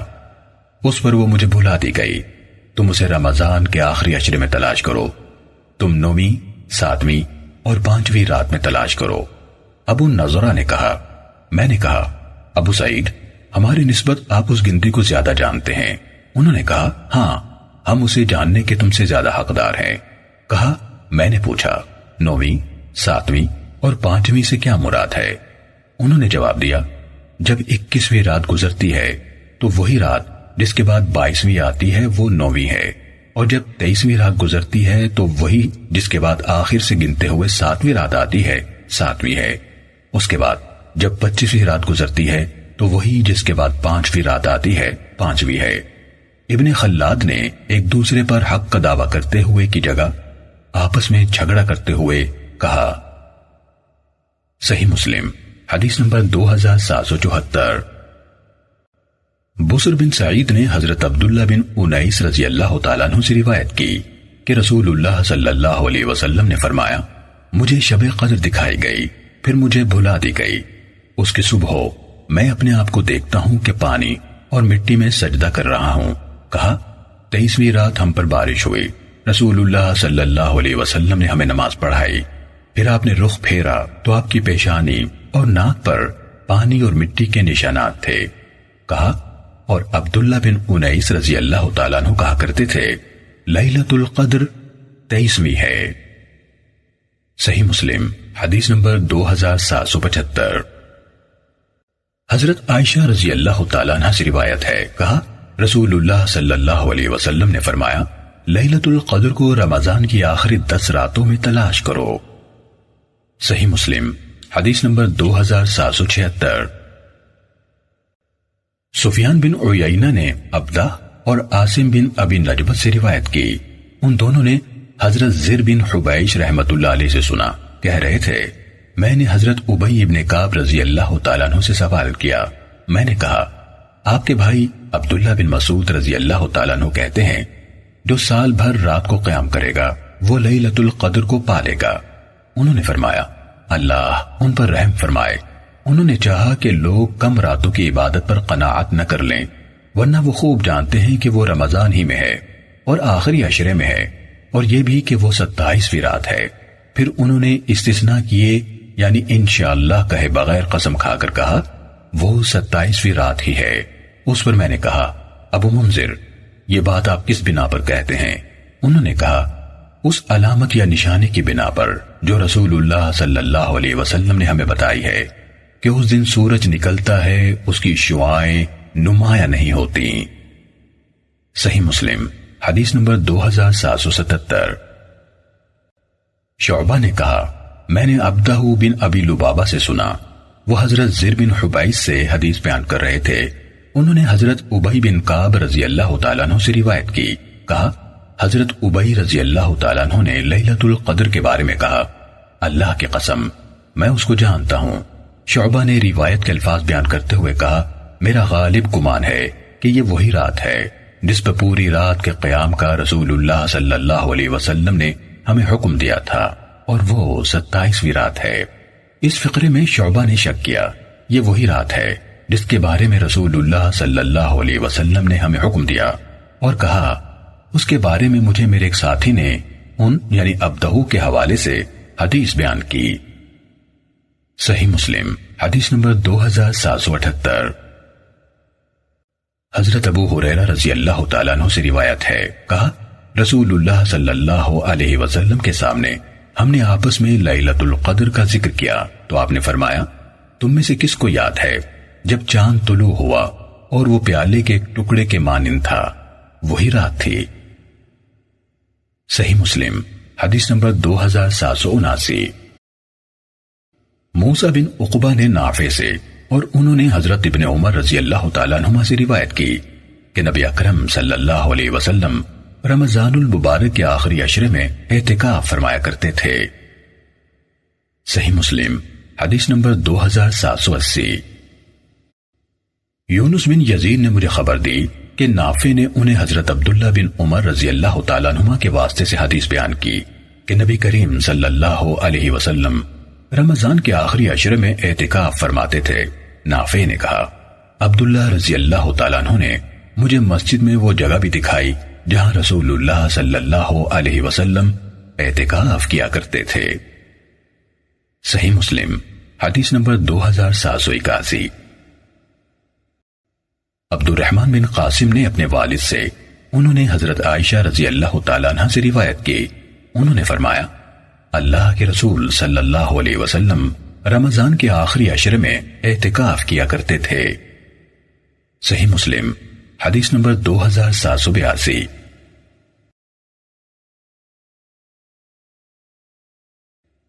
اس پر وہ مجھے بھلا دی گئی، تم اسے رمضان کے آخری عشرے میں تلاش کرو، تم 9ویں 7ویں اور 5ویں رات میں تلاش کرو۔ ابو نضرہ نے کہا میں نے کہا ابو سعید ہماری نسبت آپ اس گنتی کو زیادہ جانتے ہیں۔ انہوں نے کہا ہاں ہم اسے جاننے کے تم سے زیادہ حقدار ہیں۔ کہا میں نے پوچھا 9ویں 7ویں اور 5ویں سے کیا مراد ہے؟ انہوں نے جواب دیا جب 21ویں رات گزرتی ہے تو وہی رات جس کے بعد 22ویں آتی ہے وہ 9ویں ہے، اور جب 23ویں رات گزرتی ہے تو وہی جس کے بعد آخر سے گنتے ہوئے 7ویں رات آتی ہے 7ویں ہے، اس کے بعد جب 25ویں رات گزرتی ہے تو وہی جس کے بعد 5ویں رات آتی ہے 5ویں ہے۔ ابن خلاد نے ایک دوسرے پر حق کا دعویٰ کرتے ہوئے کی جگہ آپس میں جھگڑا کرتے ہوئے کہا۔ صحیح مسلم حدیث نمبر 2774۔ بسر بن سعید نے حضرت عبداللہ بن انیس رضی اللہ تعالیٰ عنہ سے روایت کی کہ رسول اللہ صلی اللہ علیہ وسلم نے فرمایا مجھے شب قدر دکھائی گئی، پھر مجھے بھلا دی گئی، اس کی صبح ہو میں اپنے آپ کو دیکھتا ہوں کہ پانی اور مٹی میں سجدہ کر رہا ہوں۔ کہا 23ویں رات ہم پر بارش ہوئی، رسول اللہ صلی اللہ علیہ وسلم نے ہمیں نماز پڑھائی، پھر آپ نے رخ پھیرا تو آپ کی پیشانی اور ناک پر پانی اور مٹی کے نشانات تھے۔ کہا اور عبداللہ بن انیس رضی اللہ تعالیٰ عنہ کہا کرتے تھے لیلۃ القدر 23ویں ہے۔ صحیح مسلم حدیث نمبر 2775۔ حضرت عائشہ رضی اللہ تعالیٰ عنہ سے روایت ہے، کہا رسول اللہ صلی اللہ علیہ وسلم نے فرمایا لیلۃ القدر کو رمضان کی آخری 10 راتوں میں تلاش کرو۔ صحیح مسلم حدیث نمبر 2776۔ سفیان بن عیینہ نے عبدہ اور عاصم بن ابی نجبت سے روایت کی، ان دونوں نے حضرت زر بن حبیش رحمت اللہ علیہ سے سنا، کہہ رہے تھے میں نے حضرت ابی بن کعب رضی اللہ تعالیٰ عنہ سے سوال کیا، میں نے کہا آپ کے بھائی عبداللہ بن مسعود رضی اللہ تعالیٰ عنہ کہتے ہیں جو سال بھر رات کو قیام کرے گا وہ لیلۃ القدر کو پالے گا۔ انہوں نے فرمایا اللہ ان پر رحم فرمائے۔ انہوں نے چاہا کہ لوگ کم راتوں کی عبادت پر قناعت نہ کر لیں، ورنہ وہ خوب جانتے ہیں کہ وہ رمضان ہی میں ہے اور آخری عشرے میں ہے، اور یہ بھی کہ وہ 27ویں رات ہے۔ پھر انہوں نے استثناء کیے، یعنی انشاءاللہ کہے بغیر قسم کھا کر کہا وہ 27ویں رات ہی ہے۔ اس پر میں نے کہا ابو منذر یہ بات آپ کس بنا پر کہتے ہیں؟ انہوں نے کہا اس علامت یا نشانے کی بنا پر جو رسول اللہ صلی اللہ علیہ وسلم نے ہمیں بتائی ہے کہ اس دن سورج نکلتا ہے، اس کی شعاعیں نمایاں نہیں ہوتی۔ صحیح مسلم حدیث نمبر 2777۔ شعبہ نے کہا میں نے عبدہ بن ابی لبابہ سے سنا، وہ حضرت زر بن حبیث سے حدیث بیان کر رہے تھے۔ انہوں نے حضرت ابی بن کعب رضی اللہ تعالیٰ عنہ سے روایت کی، کہا حضرت ابی رضی اللہ تعالیٰ عنہ نے لیلۃ القدر کے بارے میں کہا، اللہ کی قسم میں اس کو جانتا ہوں۔ شعبہ نے روایت کے الفاظ بیان کرتے ہوئے کہا میرا غالب گمان ہے کہ یہ وہی رات ہے جس پر پوری رات کے قیام کا رسول اللہ صلی اللہ علیہ وسلم نے ہمیں حکم دیا تھا، اور وہ 27ویں رات ہے۔ اس فقرے میں شعبہ نے شک کیا یہ وہی رات ہے جس کے بارے میں رسول اللہ صلی اللہ علیہ وسلم نے ہمیں حکم دیا، اور کہا اس کے بارے میں مجھے میرے ایک ساتھی نے ان یعنی عبدہ کے حوالے سے حدیث بیان کی۔ صحیح مسلم حدیث نمبر 2778۔ حضرت ابو ہریرہ رضی اللہ تعالیٰ عنہ سے روایت ہے، کہا رسول اللہ صلی اللہ علیہ وسلم کے سامنے ہم نے آپس میں لیلۃ القدر کا ذکر کیا تو آپ نے فرمایا تم میں سے کس کو یاد ہے جب چاند طلوع ہوا اور وہ پیالے کے ایک ٹکڑے کے مانند تھا، وہی رات تھی۔ صحیح مسلم حدیث نمبر 2779۔ موسیٰ بن عقبہ نے نافع سے اور انہوں نے حضرت ابن عمر رضی اللہ تعالیٰ عنہما سے روایت کی کہ نبی اکرم صلی اللہ علیہ وسلم رمضان المبارک کے آخری عشرے میں اعتکاف فرمایا کرتے تھے۔ صحیح مسلم حدیث نمبر 2780۔ یونس بن یزید نے مجھے خبر دی کہ نافع نے انہیں حضرت عبداللہ بن عمر رضی اللہ تعالیٰ عنہما کے واسطے سے حدیث بیان کی کہ نبی کریم صلی اللہ علیہ وسلم رمضان کے آخری عشرے میں اعتکاف فرماتے تھے۔ نافع نے کہا عبداللہ رضی اللہ تعالیٰ عنہ نے مجھے مسجد میں وہ جگہ بھی دکھائی جہاں رسول اللہ صلی اللہ علیہ وسلم اعتکاف کیا کرتے تھے۔ صحیح مسلم حدیث نمبر 2781۔ عبد الرحمن بن قاسم نے اپنے والد سے انہوں نے حضرت عائشہ رضی اللہ تعالیٰ عنہ سے روایت کی، انہوں نے فرمایا اللہ کے رسول صلی اللہ علیہ وسلم رمضان کے آخری عشرے میں اعتکاف کیا کرتے تھے۔ صحیح مسلم حدیث نمبر 2782۔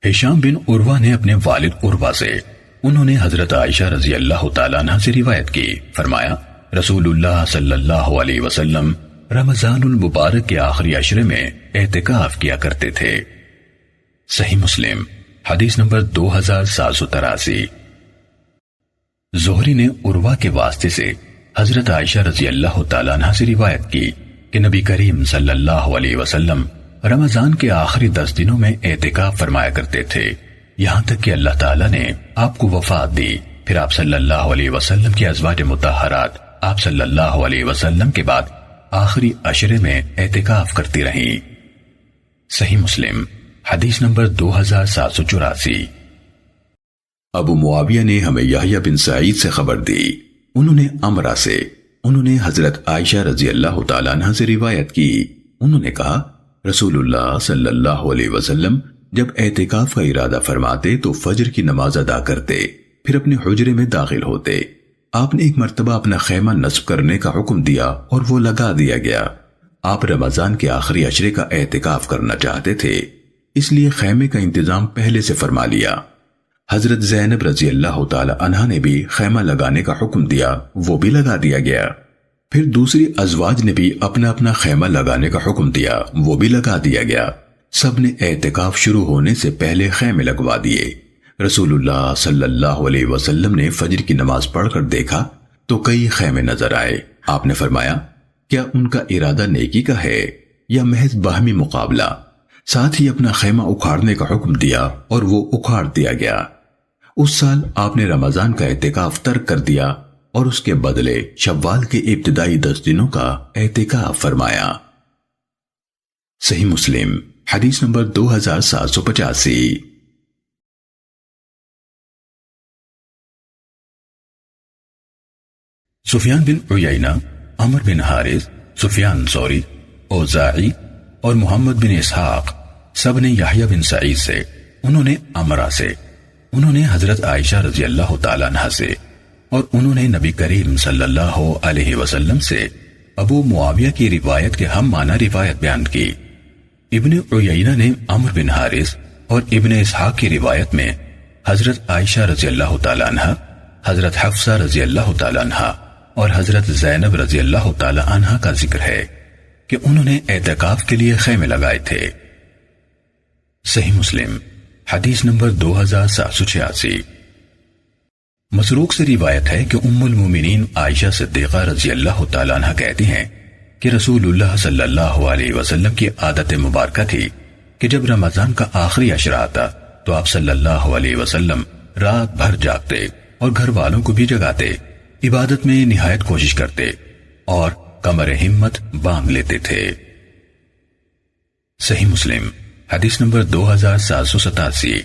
ہشام بن عروہ نے اپنے والد عروہ سے انہوں نے حضرت عائشہ رضی اللہ تعالیٰ عنہ سے روایت کی، فرمایا رسول اللہ صلی اللہ علیہ وسلم رمضان المبارک کے آخری عشرے میں اعتکاف کیا کرتے تھے۔ صحیح مسلم حدیث نمبر 2783۔ زہری نے عروہ کے واسطے سے حضرت عائشہ رضی اللہ تعالیٰ عنہ سے روایت کی کہ نبی کریم صلی اللہ علیہ وسلم رمضان کے آخری 10 دنوں میں اعتکاف فرمایا کرتے تھے، یہاں تک کہ اللہ تعالیٰ نے آپ کو وفات دی۔ پھر آپ صلی اللہ علیہ وسلم کی ازواج مطہرات آپ صلی اللہ علیہ وسلم کے بعد آخری عشرے میں اعتکاف کرتی رہیں۔ صحیح مسلم حدیث نمبر 2784۔ ابو معاویہ نے ہمیں یحییٰ بن سعید سے خبر دی، انہوں نے عمرہ سے انہوں نے حضرت عائشہ رضی اللہ تعالیٰ عنہ سے روایت کی، انہوں نے کہا رسول اللہ صلی اللہ علیہ وسلم جب اعتکاف کا ارادہ فرماتے تو فجر کی نماز ادا کرتے، پھر اپنے حجرے میں داخل ہوتے۔ آپ نے ایک مرتبہ اپنا خیمہ نصب کرنے کا حکم دیا اور وہ لگا دیا گیا۔ آپ رمضان کے آخری عشرے کا اعتکاف کرنا چاہتے تھے، اس لیے خیمے کا انتظام پہلے سے فرما لیا۔ حضرت زینب رضی اللہ تعالی عنہا نے بھی خیمہ لگانے کا حکم دیا، وہ بھی لگا دیا گیا۔ پھر دوسری ازواج نے بھی اپنا اپنا خیمہ لگانے کا حکم دیا، وہ بھی لگا دیا گیا۔ سب نے اعتکاف شروع ہونے سے پہلے خیمے لگوا دیے۔ رسول اللہ صلی اللہ علیہ وسلم نے فجر کی نماز پڑھ کر دیکھا تو کئی خیمے نظر آئے۔ آپ نے فرمایا کیا ان کا ارادہ نیکی کا ہے یا محض باہمی مقابلہ؟ ساتھ ہی اپنا خیمہ اکھاڑنے کا حکم دیا اور وہ اکھاڑ دیا گیا۔ اس سال آپ نے رمضان کا اعتکاف ترک کر دیا اور اس کے بدلے شوال کے ابتدائی 10 دنوں کا اعتکاف فرمایا۔ صحیح مسلم حدیث نمبر 2785۔ سفیان بن عیینہ، عمر بن حارث، سفیان ثوری، اوزاعی اور محمد بن اسحاق سب نے یحییٰ بن سعید سے انہوں نے عمرہ سے انہوں نے حضرت عائشہ رضی اللہ تعالیٰ عنہ سے اور انہوں نے نبی کریم صلی اللہ علیہ وسلم سے ابو معاویہ کی روایت کے ہم معنی روایت بیان کی۔ ابن عیینہ نے عمرو بن حارث اور ابن اسحاق کی روایت میں حضرت عائشہ رضی اللہ تعالی عنہ، حضرت حفصہ رضی اللہ تعالی عنہ اور حضرت زینب رضی اللہ تعالی عنہ کا ذکر ہے کہ انہوں نے اعتکاف کے لیے خیمے لگائے تھے۔ صحیح مسلم حدیث نمبر 2786۔ مسروق سے روایت ہے کہ ام المومنین عائشہ صدیقہ رضی اللہ تعالی عنہ کہتی ہیں کہ رسول اللہ صلی اللہ علیہ وسلم کی عادت مبارکہ تھی کہ جب رمضان کا آخری عشرہ آتا تو آپ صلی اللہ علیہ وسلم رات بھر جاگتے اور گھر والوں کو بھی جگاتے، عبادت میں نہایت کوشش کرتے اور کمر ہمت باندھ لیتے تھے۔ صحیح مسلم حدیث نمبر 2787۔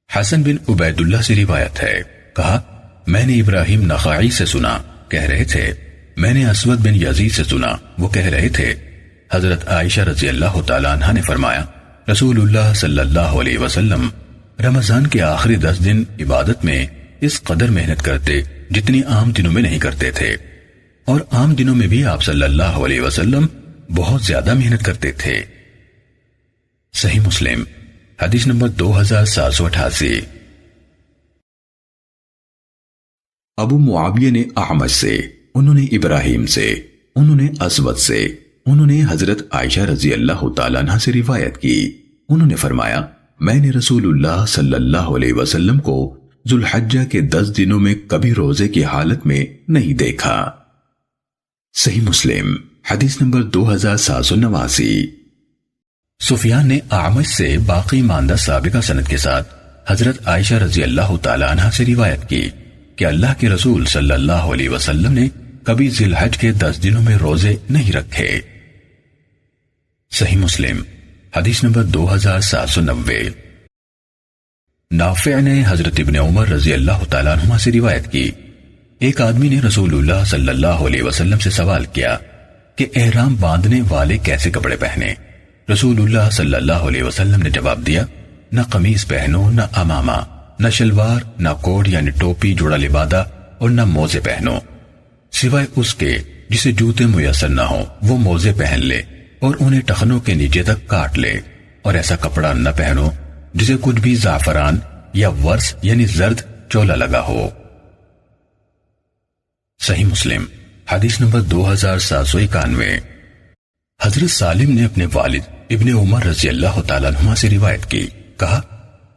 حسن بن عبید اللہ سے روایت ہے، کہا میں نے ابراہیم نخعی سے سنا، کہہ رہے تھے میں نے اسود بن یزید سے سنا، وہ کہہ رہے تھے حضرت عائشہ رضی اللہ تعالی عنہ نے فرمایا رسول اللہ صلی اللہ علیہ وسلم رمضان کے آخری 10 دن عبادت میں اس قدر محنت کرتے جتنی عام دنوں میں نہیں کرتے تھے، اور عام دنوں میں بھی آپ صلی اللہ علیہ وسلم بہت زیادہ محنت کرتے تھے۔ صحیح مسلم حدیث نمبر 2788۔ ابو معاویہ نے اعمش سے، انہوں نے ابراہیم سے، انہوں نے اسود سے، انہوں نے حضرت عائشہ رضی اللہ تعالیٰ عنہ سے روایت کی، انہوں نے فرمایا میں نے رسول اللہ صلی اللہ علیہ وسلم کو ذوالحجہ کے 10 دنوں میں کبھی روزے کی حالت میں نہیں دیکھا۔ صحیح مسلم حدیث نمبر 2789۔ سفیان نے اعمش سے باقی ماندہ سابقہ سند کے ساتھ حضرت عائشہ رضی اللہ تعالیٰ عنہ سے روایت کی کہ اللہ کے رسول صلی اللہ علیہ وسلم نے کبھی ذی الحج کے 10 دنوں میں روزے نہیں رکھے۔ صحیح مسلم حدیث نمبر 2790۔ نافع نے حضرت ابن عمر رضی اللہ تعالیٰ عنہما سے روایت کی، ایک آدمی نے رسول اللہ صلی اللہ علیہ وسلم سے سوال کیا کہ احرام باندھنے والے کیسے کپڑے پہنے؟ رسول اللہ صلی اللہ علیہ وسلم نے جواب دیا نہ قمیص پہنو، نہ امامہ، نہ شلوار، نہ کوٹ یعنی ٹوپی، جوڑا لبادہ اور نہ موزے پہنو، سوائے اس کے جسے جوتے میسر نہ ہو وہ موزے پہن لے اور انہیں ٹخنوں کے نیچے تک کاٹ لے، اور ایسا کپڑا نہ پہنو جسے کچھ بھی زعفران یا ورس یعنی زرد چولا لگا ہو۔ صحیح مسلم حدیث نمبر 2791۔ حضرت سالم نے اپنے والد ابن عمر رضی اللہ تعالیٰ عنہما سے روایت کی، کہا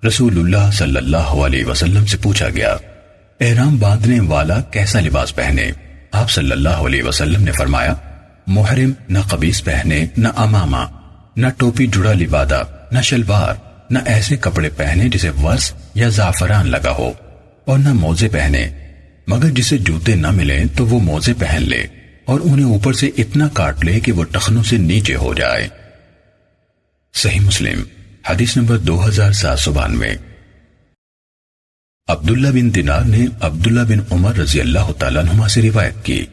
رسول اللہ صلی اللہ علیہ وسلم سے پوچھا گیا احرام باندھنے والا کیسا لباس پہنے؟ آپ صلی اللہ علیہ وسلم نے فرمایا محرم نہ قمیص پہنے، نہ امامہ، نہ ٹوپی جڑا لبادہ، نہ شلوار، نہ ایسے کپڑے پہنے جسے ورس یا زعفران لگا ہو، اور نہ موزے پہنے، مگر جسے جوتے نہ ملیں تو وہ موزے پہن لے اور انہیں اوپر سے اتنا کاٹ لے کہ وہ ٹخنوں سے نیچے ہو جائے۔ صحیح مسلم حدیث نمبر 2792۔ عبداللہ بن دینار نے عبداللہ بن عمر رضی اللہ تعالیٰ عنہما سے روایت کی،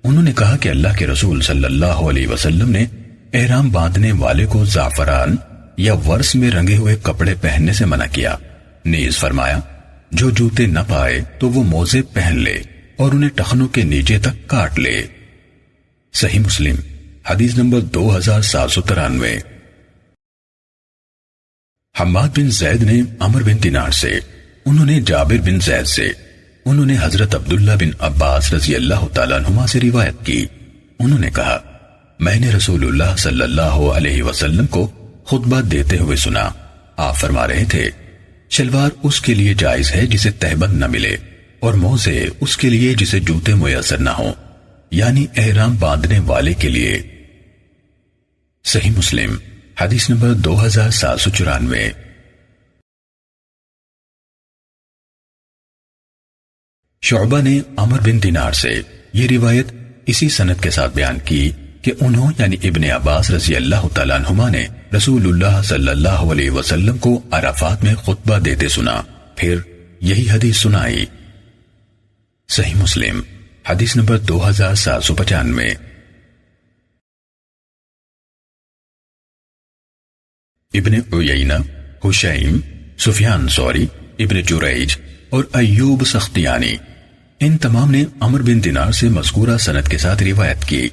انہوں نے کہا کہ اللہ کے رسول صلی اللہ علیہ وسلم نے احرام باندھنے والے کو زعفران یا ورس میں رنگے ہوئے کپڑے پہننے سے منع کیا، نیز فرمایا جو جوتے نہ پائے تو وہ موزے پہن لے اور انہیں ٹخنوں کے نیچے تک کاٹ لے۔ صحیح مسلم حدیث نمبر 2793۔ حماد بن زید نے عمر بن دینار سے، انہوں نے جابر بن زید سے، انہوں نے حضرت عبداللہ بن عباس رضی اللہ تعالیٰ عنہما سے روایت کی، انہوں نے کہا میں نے رسول اللہ صلی اللہ علیہ وسلم کو خطبہ دیتے ہوئے سنا، آپ فرما رہے تھے شلوار اس کے لیے جائز ہے جسے تہبند نہ ملے، اور موزے اس کے لیے جسے جوتے میسر نہ ہوں، یعنی احرام باندھنے والے کے لیے۔ صحیح مسلم حدیث نمبر 2794۔ شعبہ نے عمر بن دینار سے یہ روایت اسی سند کے ساتھ بیان کی کہ انہوں یعنی ابن عباس رضی اللہ تعالیٰ عنہما نے رسول اللہ صلی اللہ علیہ وسلم کو عرفات میں خطبہ دیتے سنا، پھر یہی حدیث سنائی۔ صحیح مسلم حدیث نمبر 2795۔ ابن عیینہ، حشیم، سفیان ثوری، ابن جریج اور ایوب سختیانی، ان تمام نے عمر بن دینار سے مذکورہ سند کے ساتھ روایت کی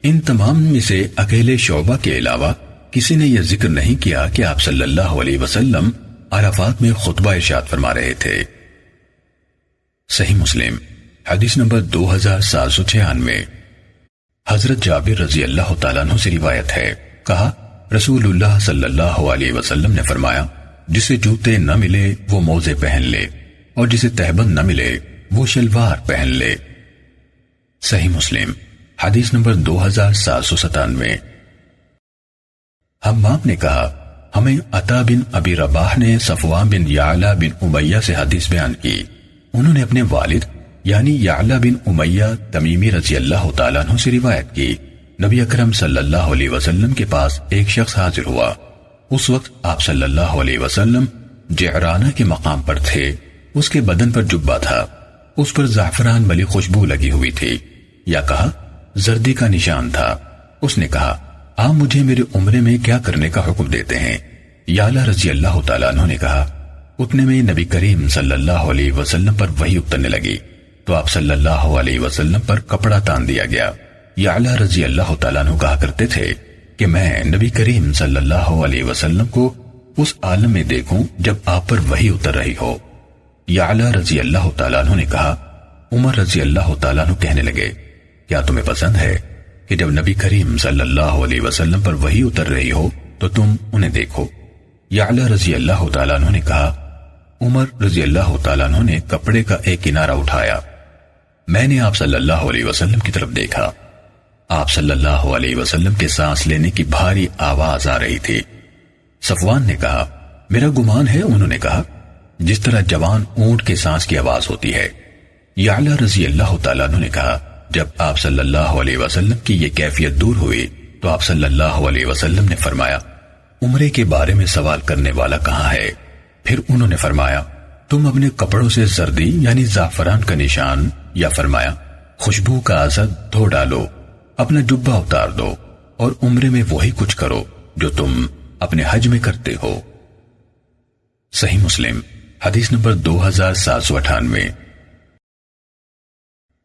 ان تمام میں سے اکیلے شعبہ کے علاوہ کسی نے یہ ذکر نہیں کیا کہ آپ صلی اللہ علیہ وسلم عرفات میں خطبہ ارشاد فرما رہے تھے۔ صحیح مسلم حدیث نمبر 2796۔ حضرت جابر رضی اللہ تعالیٰ عنہ سے روایت ہے، کہا رسول اللہ صلی اللہ علیہ وسلم نے فرمایا، جسے جوتے نہ ملے وہ موزے پہن لے، اور جسے تہبند نہ ملے وہ شلوار پہن لے۔ صحیح مسلم حدیث نمبر 2797۔ حمام نے کہا، ہمیں عطا بن ابی رباح نے صفوان بن یعلا بن امیہ سے حدیث بیان کی۔ انہوں نے اپنے والد یعنی یعلا بن امیہ تمیمی رضی اللہ تعالیٰ عنہ سے روایت کی، نبی اکرم صلی اللہ علیہ وسلم کے پاس ایک شخص حاضر ہوا۔ اس وقت آپ صلی اللہ علیہ وسلم جعرانہ کے مقام پر تھے۔ اس کے بدن پر جبہ تھا، اس پر زعفران ملی خوشبو لگی ہوئی تھی، یا کہا زردی کا نشان تھا۔ اس نے کہا، آپ مجھے میرے عمرے میں کیا کرنے کا حکم دیتے ہیں؟ یعلا رضی اللہ تعالیٰ عنہ نے کہا، اتنے میں نبی کریم صلی اللہ علیہ وسلم پر وحی اترنے لگی تو آپ صلی اللہ علیہ وسلم پر کپڑا تان دیا گیا۔ یعلا رضی اللہ تعالیٰ عنہ کہا کرتے تھے کہ میں نبی کریم صلی اللہ علیہ وسلم کو اس عالم میں دیکھوں جب آپ پر وحی اتر رہی ہو۔ یعلا رضی اللہ تعالیٰ عنہ نے کہا، عمر رضی اللہ تعالیٰ عنہ کہنے لگے، کیا تمہیں پسند ہے کہ جب نبی کریم صلی اللہ علیہ وسلم پر وحی اتر رہی ہو تو تم انہیں دیکھو؟ یعلا رضی اللہ تعالیٰ عنہ نے کہا، عمر رضی اللہ تعالیٰ عنہ نے کپڑے کا ایک کنارہ اٹھایا، میں نے آپ صلی اللہ علیہ وسلم کی طرف دیکھا، آپ صلی اللہ علیہ وسلم کے سانس لینے کی بھاری آواز آ رہی تھی۔ صفوان نے کہا، میرا گمان ہے، انہوں نے کہا، جس طرح جوان اونٹ کے سانس کی آواز ہوتی ہے۔ یعلا رضی اللہ تعالیٰ عنہ نے کہا، جب آپ صلی اللہ علیہ وسلم کی یہ کیفیت دور ہوئی تو آپ صلی اللہ علیہ وسلم نے فرمایا، عمرے کے بارے میں سوال کرنے والا کہاں ہے؟ پھر انہوں نے فرمایا، تم اپنے کپڑوں سے زردی یعنی زعفران کا نشان، یا فرمایا خوشبو کا اثر دھو ڈالو، اپنا جبہ اتار دو، اور عمرے میں وہی کچھ کرو جو تم اپنے حج میں کرتے ہو۔ صحیح مسلم حدیث نمبر 2798۔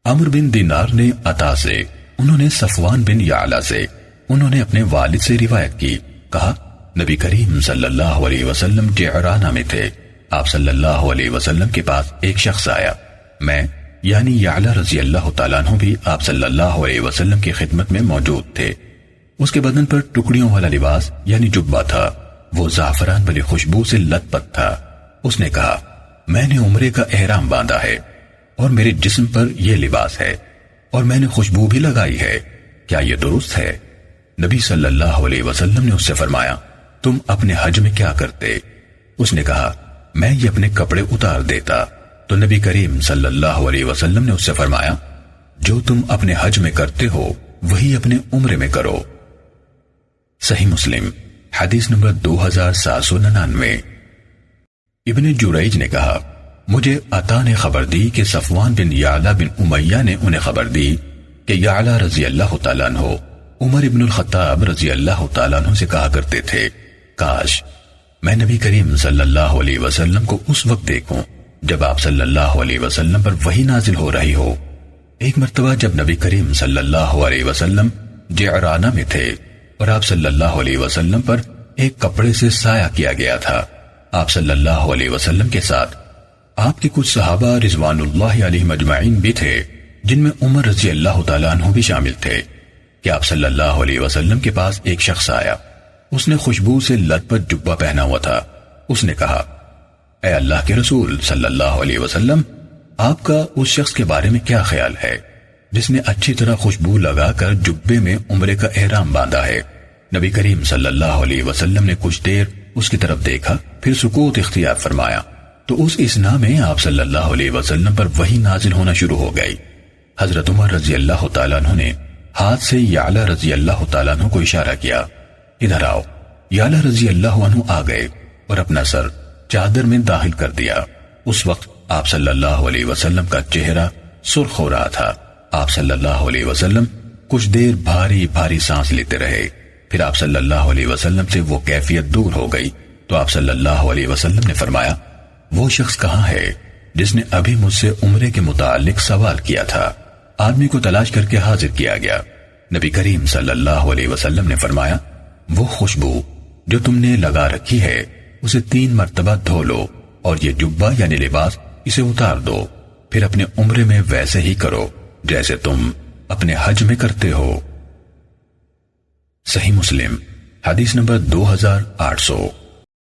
عمر بن دینار نے عطا سے، انہوں نے صفوان بن یعلا سے، انہوں نے اپنے والد سے روایت کی، کہا نبی کریم صلی اللہ علیہ وسلم جعرانہ میں تھے، آپ صلی اللہ علیہ وسلم کے پاس ایک شخص آیا، میں یعنی یعلا رضی اللہ تعالیٰ عنہ بھی آپ صلی اللہ علیہ وسلم کی خدمت میں موجود تھے۔ اس کے بدن پر ٹکڑیوں والا لباس یعنی جبہ تھا، وہ زعفران والی خوشبو سے لت پت تھا۔ اس نے کہا، میں نے عمرے کا احرام باندھا ہے اور میرے جسم پر یہ لباس ہے اور میں نے خوشبو بھی لگائی ہے، کیا یہ درست ہے؟ نبی صلی اللہ علیہ وسلم نے اس سے فرمایا، تم اپنے حج میں کیا کرتے؟ اس نے کہا، میں یہ اپنے کپڑے اتار دیتا۔ تو نبی کریم صلی اللہ علیہ وسلم نے اس سے فرمایا، جو تم اپنے حج میں کرتے ہو وہی اپنے عمرے میں کرو۔ صحیح مسلم حدیث نمبر 2799۔ ابن جریج نے کہا، مجھے عطا نے خبر دی کہ صفوان بن یعلا بن امیہ نے انہیں خبر دی کہ یعلا رضی اللہ تعالیٰ عنہ عمر ابن الخطاب رضی اللہ تعالیٰ عنہ سے کہا کرتے تھے، کاش میں نبی کریم صلی اللہ علیہ وسلم کو اس وقت دیکھوں جب آپ صلی اللہ علیہ وسلم پر وحی نازل ہو رہی ہو۔ ایک مرتبہ جب نبی کریم صلی اللہ علیہ وسلم جعرانہ میں تھے اور آپ صلی اللہ علیہ وسلم پر ایک کپڑے سے سایہ کیا گیا تھا، آپ صلی اللہ علیہ وسلم کے ساتھ آپ کے کچھ صحابہ رضوان اللہ علیہ مجمعین بھی تھے، جن میں عمر رضی اللہ تعالیٰ عنہ بھی شامل تھے، کہ آپ صلی اللہ علیہ وسلم کے پاس ایک شخص آیا، اس نے خوشبو سے لت پت جبہ پہنا ہوا تھا۔ اس نے کہا، اے اللہ کے رسول صلی اللہ علیہ وسلم، آپ کا اس شخص کے بارے میں کیا خیال ہے جس نے اچھی طرح خوشبو لگا کر جبے میں عمرے کا احرام باندھا ہے؟ نبی کریم صلی اللہ علیہ وسلم نے کچھ دیر اس کی طرف دیکھا، پھر سکوت اختیار فرمایا، تو اس اسنا میں آپ صلی اللہ علیہ وسلم پر وحی نازل ہونا شروع ہو گئی۔ حضرت عمر رضی اللہ تعالیٰ عنہ نے ہاتھ سے یعلا رضی اللہ تعالیٰ عنہ کو اشارہ کیا، ادھر آؤ۔ یعلا رضی اللہ عنہ آ گئے اور اپنا سر چادر میں داخل کر دیا۔ اس وقت آپ صلی اللہ علیہ وسلم کا چہرہ سرخ ہو رہا تھا۔ آپ صلی اللہ علیہ وسلم کچھ دیر بھاری بھاری سانس لیتے رہے، پھر آپ صلی اللہ علیہ وسلم سے وہ کیفیت دور ہو گئی تو آپ صلی اللہ علیہ وسلم نے فرمایا، وہ شخص کہاں ہے جس نے ابھی مجھ سے عمرے کے متعلق سوال کیا تھا؟ آدمی کو تلاش کر کے حاضر کیا گیا۔ نبی کریم صلی اللہ علیہ وسلم نے فرمایا، وہ خوشبو جو تم نے لگا رکھی ہے اسے 3 مرتبہ دھو لو، اور یہ جبہ یعنی لباس اسے اتار دو، پھر اپنے عمرے میں ویسے ہی کرو جیسے تم اپنے حج میں کرتے ہو۔ صحیح مسلم حدیث نمبر 2800۔